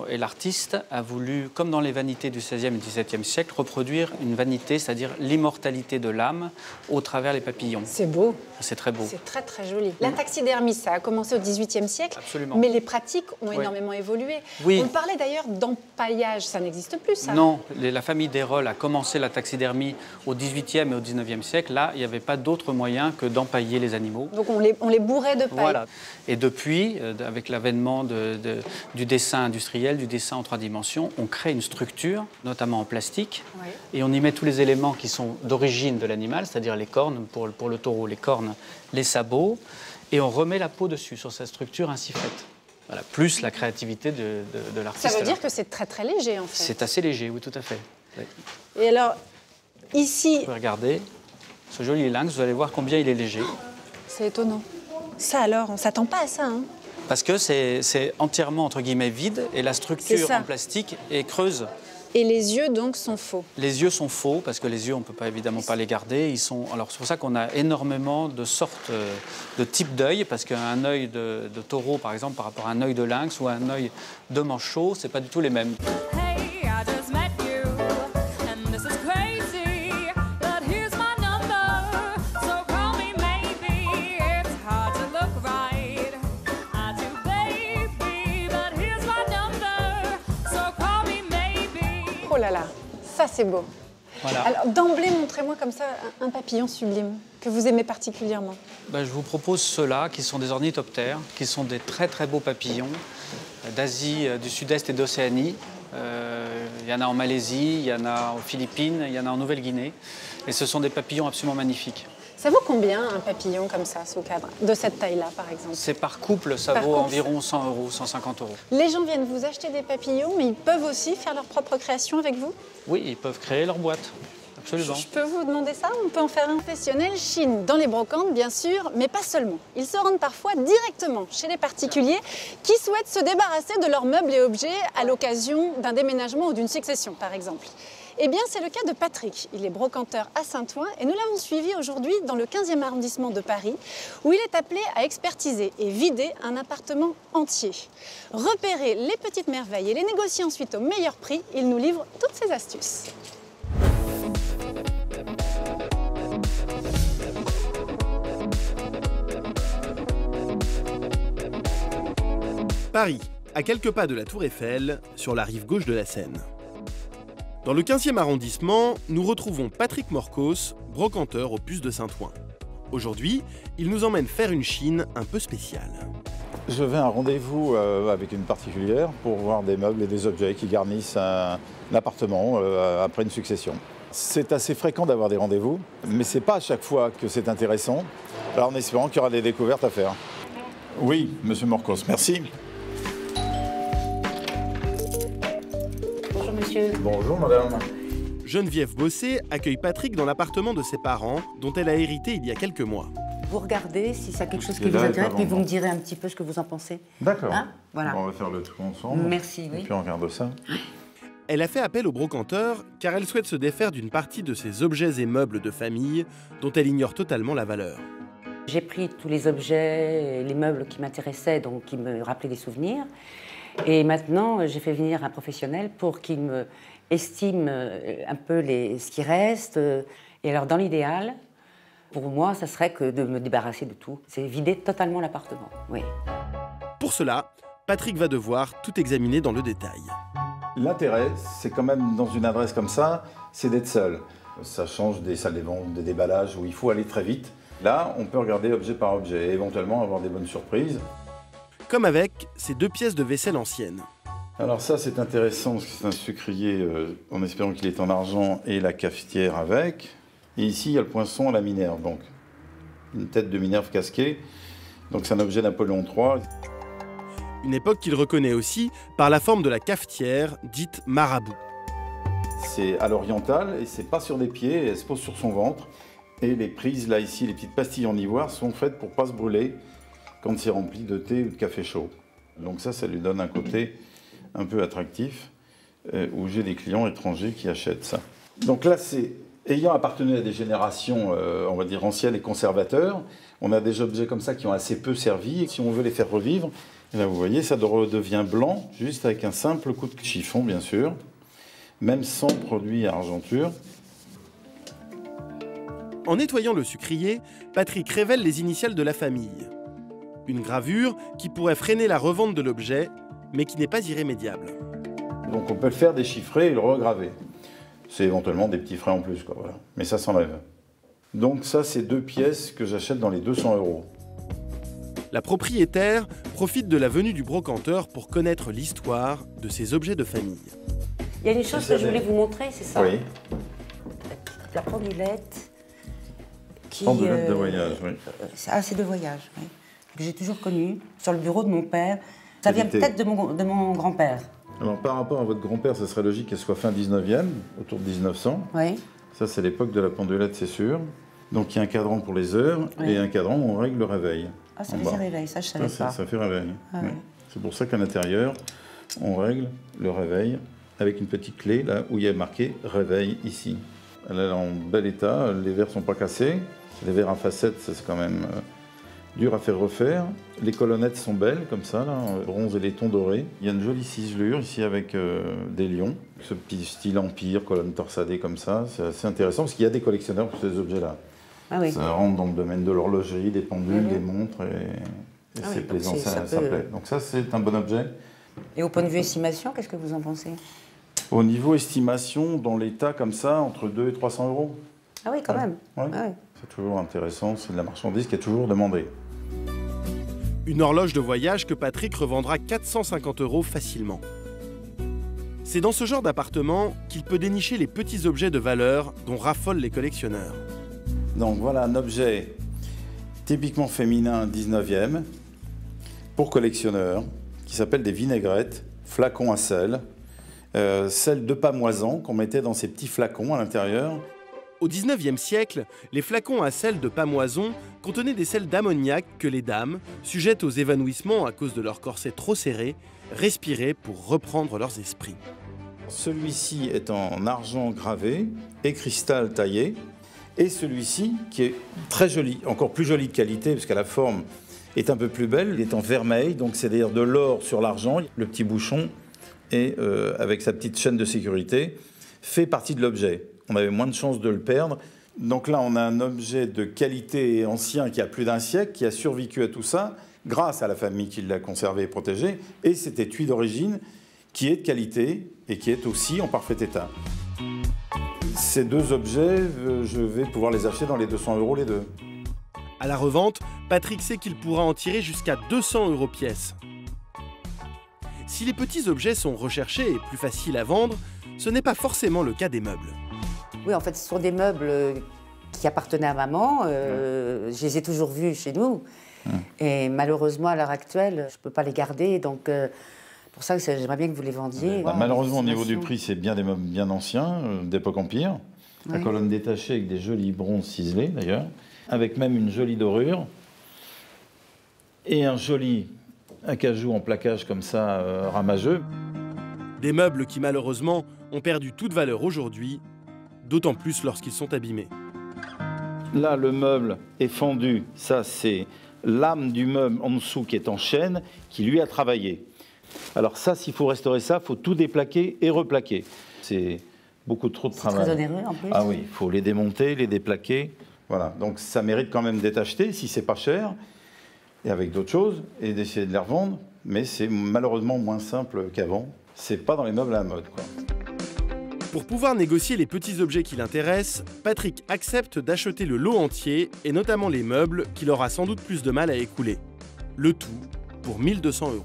Et l'artiste a voulu, comme dans les vanités du XVIe et XVIIe siècle, reproduire une vanité, c'est-à-dire l'immortalité de l'âme au travers les papillons. C'est beau. C'est très beau. C'est très très joli. La taxidermie, ça a commencé au XVIIIe siècle, Absolument. mais les pratiques ont Oui. énormément évolué. Oui. On parlait d'ailleurs d'empaillage, ça n'existe plus, ça? Non, la famille d'Hérole a commencé la taxidermie au XVIIIe et au XIXe siècle. Là, il n'y avait pas d'autre moyen que d'empailler les animaux. Donc on les bourrait de paille. Voilà. Et depuis, avec l'avènement du dessin industriel, du dessin en 3 dimensions, on crée une structure, notamment en plastique, Ouais. et on y met tous les éléments qui sont d'origine de l'animal, c'est-à-dire les cornes pour le taureau, les cornes, les sabots, et on remet la peau dessus, sur cette structure ainsi faite. Voilà, plus la créativité de l'artiste. Ça veut dire que c'est très très léger, en fait. C'est assez léger, oui, tout à fait. Oui. Et alors, ici... Vous pouvez regarder ce joli lynx, vous allez voir combien il est léger. C'est étonnant. Ça alors, on s'attend pas à ça, hein? Parce que c'est entièrement, entre guillemets, vide, et la C'est structure ça. en plastique est creuse. Et les yeux, donc, sont faux. Les yeux sont faux, parce que les yeux, on ne peut pas, évidemment pas les garder. Alors, c'est pour ça qu'on a énormément de sortes de types d'œil, parce qu'un œil de taureau, par exemple, par rapport à un œil de lynx ou un œil de manchot, ce n'est pas du tout les mêmes. Hey, I just met you, and this is crazy, but here's my number, so call me maybe. It's hard to look right, I do, baby, but here's my number, so call me maybe. Oh là là, ça c'est beau. Voilà. Alors d'emblée, montrez-moi comme ça un papillon sublime que vous aimez particulièrement. Ben, je vous propose ceux-là, qui sont des ornithoptères, qui sont des très très beaux papillons d'Asie, du Sud-Est et d'Océanie. Il y en a en Malaisie, il y en a aux Philippines, il y en a en Nouvelle-Guinée. Et ce sont des papillons absolument magnifiques. Ça vaut combien un papillon comme ça, sous cadre, de cette taille-là par exemple? C'est par couple, ça vaut environ 100 €, 150 €. Les gens viennent vous acheter des papillons, mais ils peuvent aussi faire leur propre création avec vous? Oui, ils peuvent créer leur boîte, absolument. Je peux vous demander ça? On peut en faire un professionnel chine dans les brocantes, bien sûr, mais pas seulement. Ils se rendent parfois directement chez les particuliers qui souhaitent se débarrasser de leurs meubles et objets à l'occasion d'un déménagement ou d'une succession, par exemple. Eh bien, c'est le cas de Patrick. Il est brocanteur à Saint-Ouen et nous l'avons suivi aujourd'hui dans le 15e arrondissement de Paris, où il est appelé à expertiser et vider un appartement entier. Repérer les petites merveilles et les négocier ensuite au meilleur prix, il nous livre toutes ses astuces. Paris, à quelques pas de la Tour Eiffel, sur la rive gauche de la Seine. Dans le 15e arrondissement, nous retrouvons Patrick Morcos, brocanteur aux Puces de Saint-Ouen. Aujourd'hui, il nous emmène faire une chine un peu spéciale. Je vais à un rendez-vous avec une particulière pour voir des meubles et des objets qui garnissent un appartement après une succession. C'est assez fréquent d'avoir des rendez-vous, mais c'est pas à chaque fois que c'est intéressant. Alors en espérant qu'il y aura des découvertes à faire. Oui, monsieur Morcos, merci. Bonjour monsieur. Bonjour madame. Geneviève Bossé accueille Patrick dans l'appartement de ses parents, dont elle a hérité il y a quelques mois. Vous regardez si c'est quelque chose qui vous intéresse, puis vous me direz un petit peu ce que vous en pensez. D'accord. Hein, voilà. Bon, on va faire le tour ensemble. Merci, oui. Et puis on regarde ça. Elle a fait appel au brocanteur car elle souhaite se défaire d'une partie de ses objets et meubles de famille dont elle ignore totalement la valeur. J'ai pris tous les objets, les meubles qui m'intéressaient, donc qui me rappelaient des souvenirs. Et maintenant, j'ai fait venir un professionnel pour qu'il me estime un peu ce qui reste. Et alors, dans l'idéal, pour moi, ça serait que de me débarrasser de tout. C'est vider totalement l'appartement, oui. Pour cela, Patrick va devoir tout examiner dans le détail. L'intérêt, c'est quand même dans une adresse comme ça, c'est d'être seul. Ça change des salles des ventes, des déballages où il faut aller très vite. Là, on peut regarder objet par objet et éventuellement avoir des bonnes surprises. Comme avec ces 2 pièces de vaisselle anciennes. Alors ça, c'est intéressant parce que c'est un sucrier en espérant qu'il est en argent et la cafetière avec. Et ici, il y a le poinçon à la Minerve, donc une tête de Minerve casquée. Donc c'est un objet Napoléon III. Une époque qu'il reconnaît aussi par la forme de la cafetière, dite marabout. C'est à l'orientale et c'est pas sur des pieds, elle se pose sur son ventre. Et les prises, là, ici, les petites pastilles en ivoire sont faites pour ne pas se brûler quand c'est rempli de thé ou de café chaud. Donc ça lui donne un côté un peu attractif où j'ai des clients étrangers qui achètent ça. Donc là, c'est ayant appartenu à des générations, on va dire, anciennes et conservateurs, on a des objets comme ça qui ont assez peu servi. Et si on veut les faire revivre, et là, vous voyez, ça redevient blanc, juste avec un simple coup de chiffon, bien sûr, même sans produit à argenture. En nettoyant le sucrier, Patrick révèle les initiales de la famille. Une gravure qui pourrait freiner la revente de l'objet, mais qui n'est pas irrémédiable. Donc on peut le faire déchiffrer et le regraver. C'est éventuellement des petits frais en plus, quoi, voilà. Mais ça s'enlève. Donc ça, c'est 2 pièces que j'achète dans les 200 €. La propriétaire profite de la venue du brocanteur pour connaître l'histoire de ces objets de famille. Il y a une chose que je voulais vous montrer, c'est ça? Oui. La pendulette. Pendulette de voyage, oui. C'est de voyage, oui. Que j'ai toujours connue, sur le bureau de mon père. Ça vient peut-être de mon grand-père. Alors par rapport à votre grand-père, ce serait logique qu'elle soit fin 19e, autour de 1900. Oui. Ça, c'est l'époque de la pendulette, c'est sûr. Donc il y a un cadran pour les heures et un cadran où on règle le réveil. Ah, ça fait réveil, ça je savais pas. Ça fait réveil. Ah, oui. oui. C'est pour ça qu'à l'intérieur, on règle le réveil avec une petite clé là où il y a marqué réveil ici. Elle est en bel état, les verres sont pas cassés. Les verres à facettes, c'est quand même dur à faire refaire. Les colonnettes sont belles comme ça, là, bronze et laiton doré. Il y a une jolie ciselure ici avec des lions. Ce petit style empire, colonne torsadée comme ça, c'est assez intéressant parce qu'il y a des collectionneurs pour ces objets-là. Ah oui. Ça rentre dans le domaine de l'horlogerie, des pendules, des montres et c'est plaisant, ça plaît. Donc ça, c'est un bon objet. Et au point de vue estimation, qu'est-ce que vous en pensez? Au niveau estimation, dans l'état comme ça, entre 200 et 300 euros. Ah oui, quand même. Ouais. Ah oui. C'est toujours intéressant, c'est de la marchandise qui est toujours demandée. Une horloge de voyage que Patrick revendra 450 euros facilement. C'est dans ce genre d'appartement qu'il peut dénicher les petits objets de valeur dont raffolent les collectionneurs. Donc voilà un objet typiquement féminin 19e pour collectionneurs qui s'appelle des vinaigrettes, flacons à sel, sel de pamoison qu'on mettait dans ces petits flacons à l'intérieur. Au XIXe siècle, les flacons à sel de pamoison contenaient des sels d'ammoniac que les dames, sujettes aux évanouissements à cause de leur corset trop serré, respiraient pour reprendre leurs esprits. Celui-ci est en argent gravé et cristal taillé. Et celui-ci, qui est très joli, encore plus joli de qualité, parce que la forme est un peu plus belle, il est en vermeil, donc c'est-à-dire de l'or sur l'argent. Le petit bouchon, et avec sa petite chaîne de sécurité, fait partie de l'objet. On avait moins de chances de le perdre. Donc là, on a un objet de qualité ancien qui a plus d'1 siècle, qui a survécu à tout ça, grâce à la famille qui l'a conservé et protégé. Et cet étui d'origine, qui est de qualité et qui est aussi en parfait état. Ces deux objets, je vais pouvoir les acheter dans les 200 euros les deux. À la revente, Patrick sait qu'il pourra en tirer jusqu'à 200 euros pièce. Si les petits objets sont recherchés et plus faciles à vendre, ce n'est pas forcément le cas des meubles. Oui, en fait, ce sont des meubles qui appartenaient à maman. Je les ai toujours vus chez nous. Et malheureusement, à l'heure actuelle, je ne peux pas les garder. Donc, pour ça, j'aimerais bien que vous les vendiez. Malheureusement, au niveau du prix, c'est bien des meubles bien anciens, d'époque Empire. La colonne détachée avec des jolis bronzes ciselés, d'ailleurs. Avec même une jolie dorure. Et un joli acajou en plaquage comme ça, ramageux. Des meubles qui, malheureusement, ont perdu toute valeur aujourd'hui, d'autant plus lorsqu'ils sont abîmés. Là, le meuble est fendu. Ça, c'est l'âme du meuble en dessous qui est en chêne, qui lui a travaillé. Alors ça, s'il faut restaurer ça, il faut tout déplaquer et replaquer. C'est beaucoup trop de travail. C'est très onéreux en plus. Ah oui, il faut les démonter, les déplaquer. Voilà, donc ça mérite quand même d'être acheté, si c'est pas cher, et avec d'autres choses, et d'essayer de les revendre. Mais c'est malheureusement moins simple qu'avant. C'est pas dans les meubles à la mode, quoi. Pour pouvoir négocier les petits objets qui l'intéressent, Patrick accepte d'acheter le lot entier, et notamment les meubles qu'il aura sans doute plus de mal à écouler. Le tout pour 1 200 euros.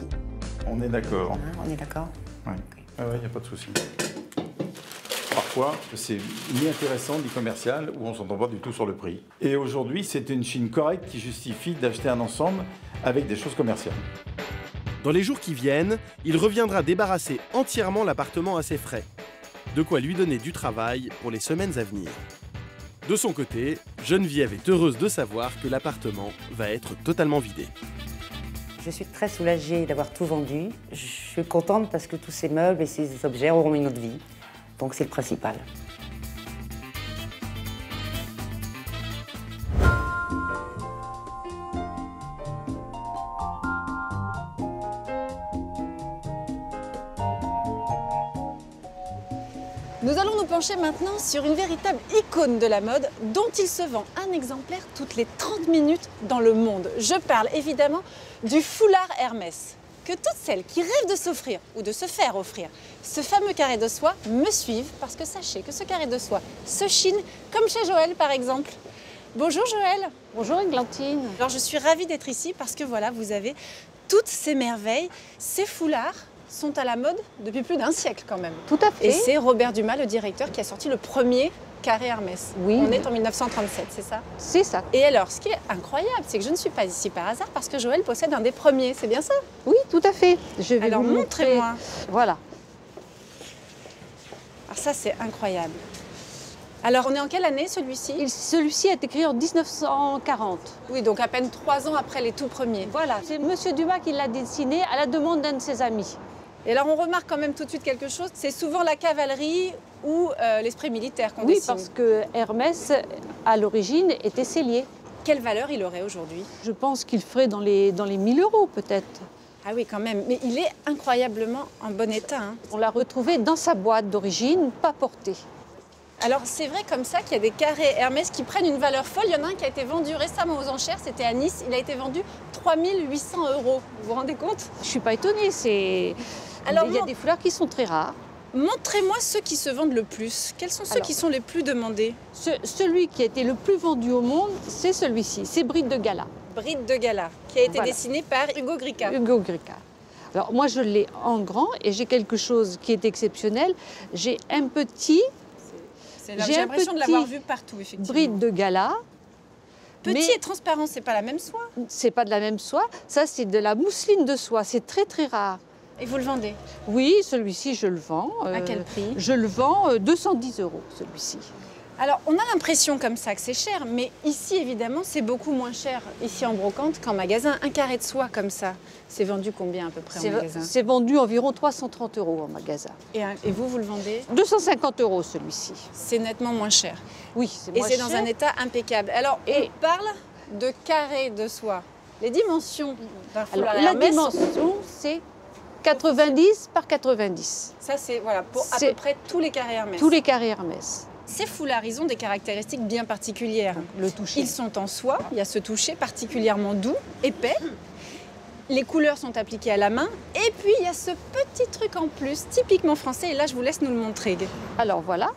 On est d'accord. On est d'accord. Oui, il n'y a pas de souci. Parfois, c'est ni intéressant ni commercial, ou on ne s'entend pas du tout sur le prix. Et aujourd'hui, c'est une Chine correcte qui justifie d'acheter un ensemble avec des choses commerciales. Dans les jours qui viennent, il reviendra débarrasser entièrement l'appartement à ses frais. De quoi lui donner du travail pour les semaines à venir. De son côté, Geneviève est heureuse de savoir que l'appartement va être totalement vidé. Je suis très soulagée d'avoir tout vendu. Je suis contente parce que tous ces meubles et ces objets auront une autre vie. Donc c'est le principal. Nous allons nous pencher maintenant sur une véritable icône de la mode dont il se vend un exemplaire toutes les 30 minutes dans le monde. Je parle évidemment du foulard Hermès. Que toutes celles qui rêvent de s'offrir ou de se faire offrir ce fameux carré de soie me suivent parce que sachez que ce carré de soie se chine comme chez Joël par exemple. Bonjour Joël. Bonjour Églantine. Alors je suis ravie d'être ici parce que voilà, vous avez toutes ces merveilles, ces foulards sont à la mode depuis plus d'1 siècle quand même. Tout à fait. Et c'est Robert Dumas, le directeur, qui a sorti le premier carré Hermès. Oui. On est en 1937, c'est ça? C'est ça. Et alors, ce qui est incroyable, c'est que je ne suis pas ici par hasard parce que Joël possède un des premiers, c'est bien ça? Oui, tout à fait. Je vais alors vous montrer. montrez-moi. Voilà. Alors ça, c'est incroyable. Alors, on est en quelle année celui-ci? Celui-ci a été créé en 1940. Oui, donc à peine 3 ans après les tout premiers. Voilà, c'est Monsieur Dumas qui l'a dessiné à la demande d'un de ses amis. Et alors on remarque quand même tout de suite quelque chose, c'est souvent la cavalerie ou l'esprit militaire qu'on Oui, dessine. parce que Hermès, à l'origine, était sellier. Quelle valeur il aurait aujourd'hui? Je pense qu'il ferait dans les 1000 euros peut-être. Ah oui, quand même. Mais il est incroyablement en bon état. Hein. On l'a retrouvé dans sa boîte d'origine, pas porté. Alors c'est vrai comme ça qu'il y a des carrés Hermès qui prennent une valeur folle. Il y en a un qui a été vendu récemment aux enchères, c'était à Nice. Il a été vendu 3 800 euros. Vous vous rendez compte? Je ne suis pas étonnée, c'est... Alors, il y a des foulards qui sont très rares. montrez-moi ceux qui se vendent le plus. Quels sont ceux qui sont les plus demandés? Celui qui a été le plus vendu au monde, c'est celui-ci, c'est Bride de Gala. Bride de Gala, qui a été dessiné par Hugo Grica. Hugo Grica. Alors moi je l'ai en grand et j'ai quelque chose qui est exceptionnel. J'ai un petit... J'ai l'impression de l'avoir vu partout, effectivement. Bride de Gala. Petit et transparent, c'est pas la même soie? C'est pas de la même soie. Ça, c'est de la mousseline de soie. C'est très très rare. Et vous le vendez? Oui, celui-ci, je le vends. À quel prix? Je le vends 210 €, celui-ci. Alors, on a l'impression comme ça que c'est cher, mais ici, évidemment, c'est beaucoup moins cher, ici en brocante, qu'en magasin. Un carré de soie comme ça, c'est vendu combien à peu près en magasin? C'est vendu environ 330 € en magasin. Et vous le vendez? 250 € celui-ci. C'est nettement moins cher. Oui, c'est moins cher. Et c'est cher. dans un état impeccable. Alors, on parle de carré de soie. Les dimensions d'un foulard la Hermès... dimension, c'est 90 par 90. Ça, c'est voilà, pour à peu près tous les carrés Hermès. Tous les carrés Hermès. Ces foulards, ils ont des caractéristiques bien particulières. Le toucher. Ils sont en soie, il y a ce toucher particulièrement doux, épais. Les couleurs sont appliquées à la main. Et puis, il y a ce petit truc en plus, typiquement français. Et là, je vous laisse nous le montrer. Alors voilà,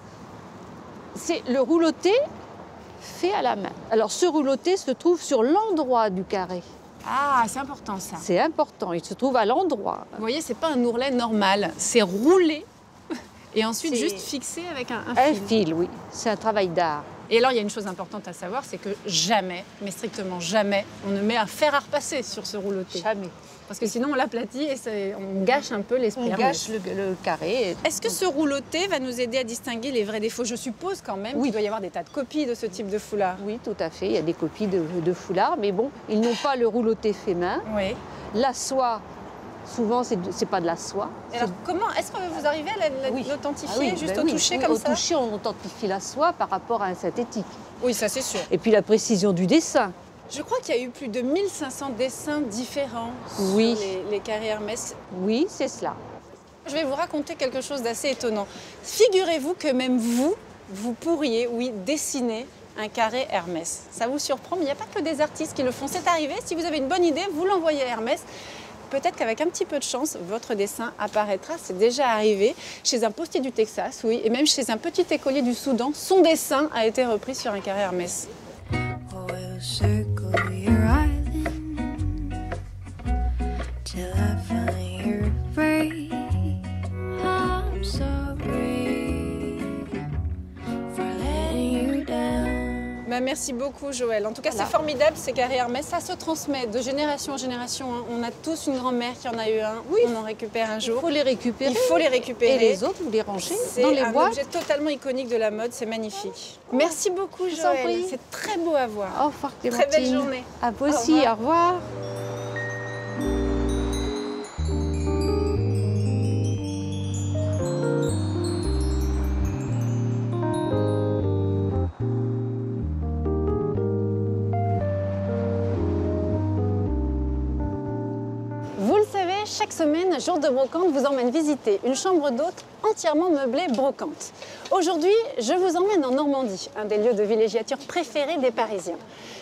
c'est le rouloté fait à la main. Alors ce rouloté se trouve sur l'endroit du carré. Ah, c'est important ça. C'est important, il se trouve à l'endroit. Vous voyez, c'est pas un ourlet normal, c'est roulé et ensuite juste fixé avec un fil. Un fil, oui. C'est un travail d'art. Et alors, il y a une chose importante à savoir, c'est que jamais, mais strictement jamais, on ne met un fer à repasser sur ce rouloté. Jamais. Parce que sinon, on l'aplatit et on gâche un peu l'esprit. On gâche le carré. Est-ce que ce rouloté va nous aider à distinguer les vrais défauts? Je suppose quand même qu'il doit y avoir des tas de copies de ce type de foulard. Oui, tout à fait. Il y a des copies de foulards, mais bon, ils n'ont pas le rouloté fait main. Oui. La soie, souvent, c'est pas de la soie. Alors, comment est-ce que vous arrivez à l'authentifier juste au toucher comme ça? Au toucher, on authentifie la soie par rapport à un synthétique. Oui, ça c'est sûr. Et puis la précision du dessin. Je crois qu'il y a eu plus de 1500 dessins différents sur les carrés Hermès. Oui, c'est cela. Je vais vous raconter quelque chose d'assez étonnant. Figurez-vous que même vous pourriez, dessiner un carré Hermès. Ça vous surprend, mais il n'y a pas que des artistes qui le font. C'est arrivé, si vous avez une bonne idée, vous l'envoyez à Hermès. Peut-être qu'avec un petit peu de chance, votre dessin apparaîtra. C'est déjà arrivé chez un postier du Texas, oui, et même chez un petit écolier du Soudan. Son dessin a été repris sur un carré Hermès. Circle your island till I find your break. I'm sorry for letting you down. Merci beaucoup Joël. En tout cas, c'est formidable ces carrés Hermès. Ça se transmet de génération en génération. On a tous une grand-mère qui en a eu un. Oui. On en récupère un jour. Il faut les récupérer. Il faut les récupérer. Et les autres, vous les rangez dans les boîtes. C'est un objet totalement iconique de la mode. C'est magnifique. Merci beaucoup Joël. C'est très beau à voir. Au revoir Clémentine. Très belle journée. À vous aussi. Au revoir. Chaque semaine, Jour de Brocante vous emmène visiter une chambre d'hôte entièrement meublée brocante. Aujourd'hui, je vous emmène en Normandie, un des lieux de villégiature préférés des Parisiens.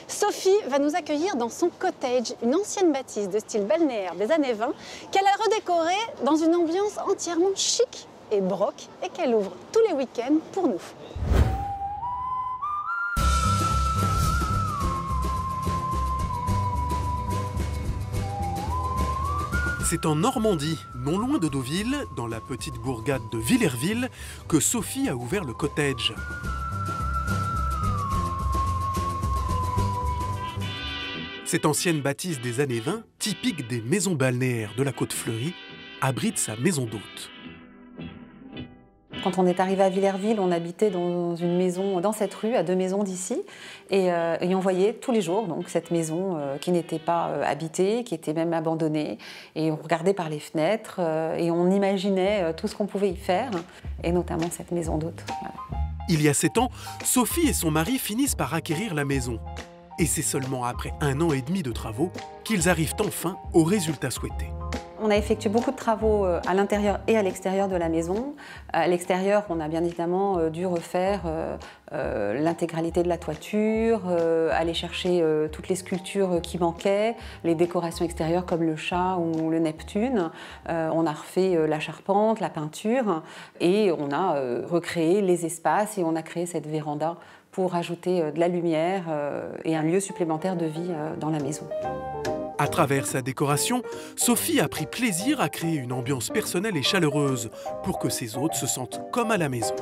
Sophie va nous accueillir dans son cottage, une ancienne bâtisse de style balnéaire des années 20 qu'elle a redécorée dans une ambiance entièrement chic et broc et qu'elle ouvre tous les week-ends pour nous. C'est en Normandie, non loin de Deauville, dans la petite bourgade de Villerville, que Sophie a ouvert le cottage. Cette ancienne bâtisse des années 20, typique des maisons balnéaires de la Côte Fleurie, abrite sa maison d'hôte. Quand on est arrivé à Villerville, on habitait dans une maison, dans cette rue, à 2 maisons d'ici, et on voyait tous les jours donc, cette maison qui n'était pas habitée, qui était même abandonnée, et on regardait par les fenêtres et on imaginait tout ce qu'on pouvait y faire, et notamment cette maison d'hôte. Voilà. Il y a 7 ans, Sophie et son mari finissent par acquérir la maison. Et c'est seulement après 1 an et demi de travaux qu'ils arrivent enfin au résultat souhaité. On a effectué beaucoup de travaux à l'intérieur et à l'extérieur de la maison. À l'extérieur, on a bien évidemment dû refaire l'intégralité de la toiture, aller chercher toutes les sculptures qui manquaient, les décorations extérieures comme le chat ou le Neptune. On a refait la charpente, la peinture et on a recréé les espaces et on a créé cette véranda pour ajouter de la lumière et un lieu supplémentaire de vie dans la maison. À travers sa décoration, Sophie a pris plaisir à créer une ambiance personnelle et chaleureuse pour que ses hôtes se sentent comme à la maison.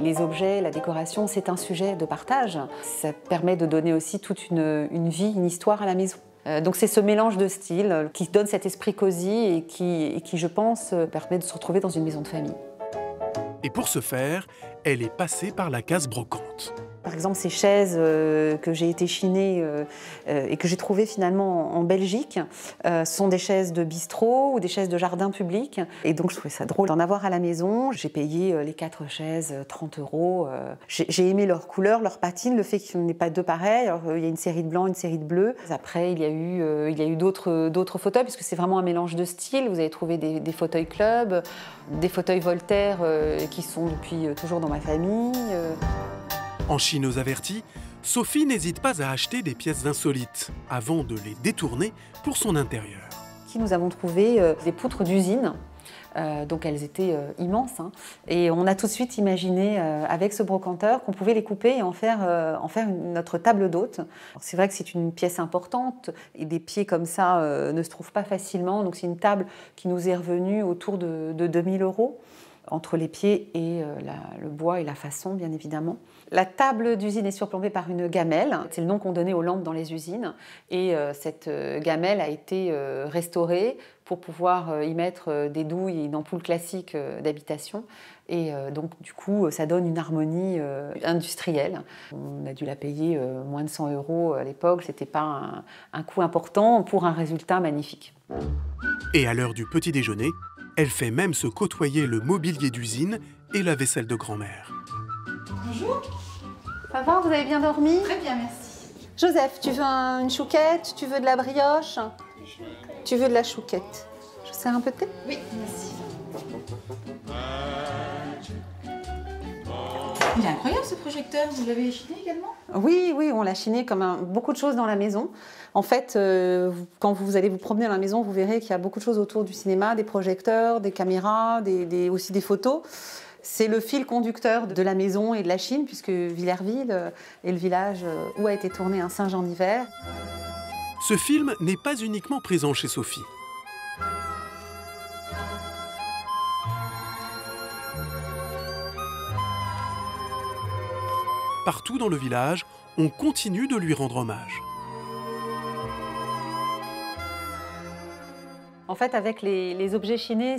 Les objets, la décoration, c'est un sujet de partage. Ça permet de donner aussi toute une vie, une histoire à la maison. Donc c'est ce mélange de styles qui donne cet esprit cosy et qui, je pense, permet de se retrouver dans une maison de famille. Et pour ce faire, elle est passée par la case brocante. Par exemple, ces chaises que j'ai été chinées et que j'ai trouvées finalement en Belgique sont des chaises de bistrot ou des chaises de jardin public. Et donc, je trouvais ça drôle d'en avoir à la maison. J'ai payé les 4 chaises 30 €. J'ai aimé leur couleur, leur patine, le fait qu'il n'y ait pas deux pareils. Alors, il y a une série de blancs, une série de bleus. Après, il y a eu d'autres fauteuils, puisque c'est vraiment un mélange de styles. Vous avez trouvé des fauteuils club, des fauteuils Voltaire qui sont depuis toujours dans ma famille. En chineuse avertie, Sophie n'hésite pas à acheter des pièces insolites avant de les détourner pour son intérieur. Nous avons trouvé des poutres d'usine, donc elles étaient immenses. Hein, et on a tout de suite imaginé avec ce brocanteur qu'on pouvait les couper et en faire notre table d'hôte. C'est vrai que c'est une pièce importante et des pieds comme ça ne se trouvent pas facilement. Donc c'est une table qui nous est revenue autour de 2000 €. Entre les pieds et le bois et la façon, bien évidemment. La table d'usine est surplombée par une gamelle. C'est le nom qu'on donnait aux lampes dans les usines. Et cette gamelle a été restaurée pour pouvoir y mettre des douilles et une ampoule classique d'habitation. Et donc, du coup, ça donne une harmonie industrielle. On a dû la payer moins de 100 € à l'époque. C'était pas un coût important pour un résultat magnifique. Et à l'heure du petit déjeuner, elle fait même se côtoyer le mobilier d'usine et la vaisselle de grand-mère. Bonjour. Ça va, vous avez bien dormi? Très bien, merci. Joseph, tu veux une chouquette? Tu veux de la brioche? Tu veux de la chouquette? Je sers un peu de thé? Oui, merci. Il est incroyable ce projecteur, vous l'avez chiné également? Oui, on l'a chiné comme beaucoup de choses dans la maison. En fait, quand vous allez vous promener dans la maison, vous verrez qu'il y a beaucoup de choses autour du cinéma, des projecteurs, des caméras, aussi des photos. C'est le fil conducteur de la maison et de la Chine, puisque Villerville est le village où a été tourné Un singe en hiver. Ce film n'est pas uniquement présent chez Sophie. Partout dans le village, on continue de lui rendre hommage. En fait, avec les objets chinés,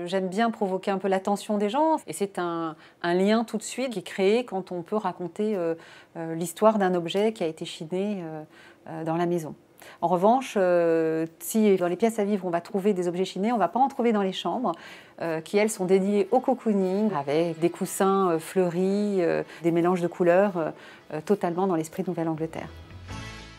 j'aime bien provoquer un peu l'attention des gens. Et c'est un lien tout de suite qui est créé quand on peut raconter l'histoire d'un objet qui a été chiné dans la maison. En revanche, si dans les pièces à vivre, on va trouver des objets chinés, on ne va pas en trouver dans les chambres, qui, elles, sont dédiées au cocooning, avec des coussins fleuris, des mélanges de couleurs, totalement dans l'esprit de Nouvelle-Angleterre.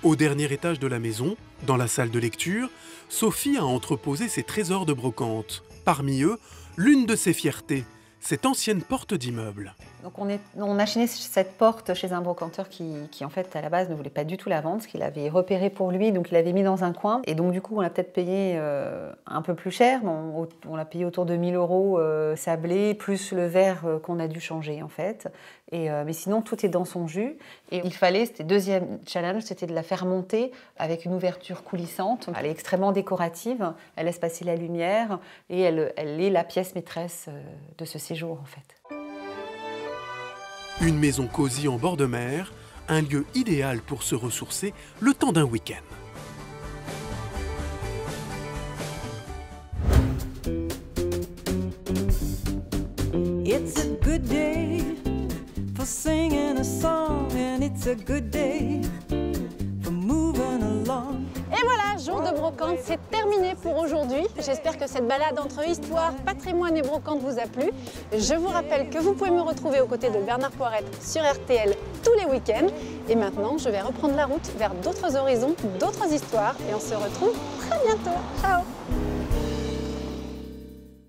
Au dernier étage de la maison, dans la salle de lecture, Sophie a entreposé ses trésors de brocante. Parmi eux, l'une de ses fiertés, cette ancienne porte d'immeuble. Donc on a chiné cette porte chez un brocanteur qui en fait, à la base, ne voulait pas du tout la vendre, parce qu'il avait repéré pour lui, donc il l'avait mis dans un coin. Et donc du coup, on l'a peut-être payé un peu plus cher, on l'a payé autour de 1000 € sablé, plus le verre qu'on a dû changer en fait. Mais sinon, tout est dans son jus. Et il fallait, c'était le deuxième challenge, c'était de la faire monter avec une ouverture coulissante. Elle est extrêmement décorative, elle laisse passer la lumière et elle est la pièce maîtresse de ce séjour en fait. Une maison cosy en bord de mer, un lieu idéal pour se ressourcer le temps d'un week-end. It's a good day for singing a song, and it's a good day for moving along. Et voilà, jour de brocante, c'est terminé pour aujourd'hui. J'espère que cette balade entre histoire, patrimoine et brocante vous a plu. Je vous rappelle que vous pouvez me retrouver aux côtés de Bernard Poirette sur RTL tous les week-ends. Et maintenant, je vais reprendre la route vers d'autres horizons, d'autres histoires. Et on se retrouve très bientôt. Ciao!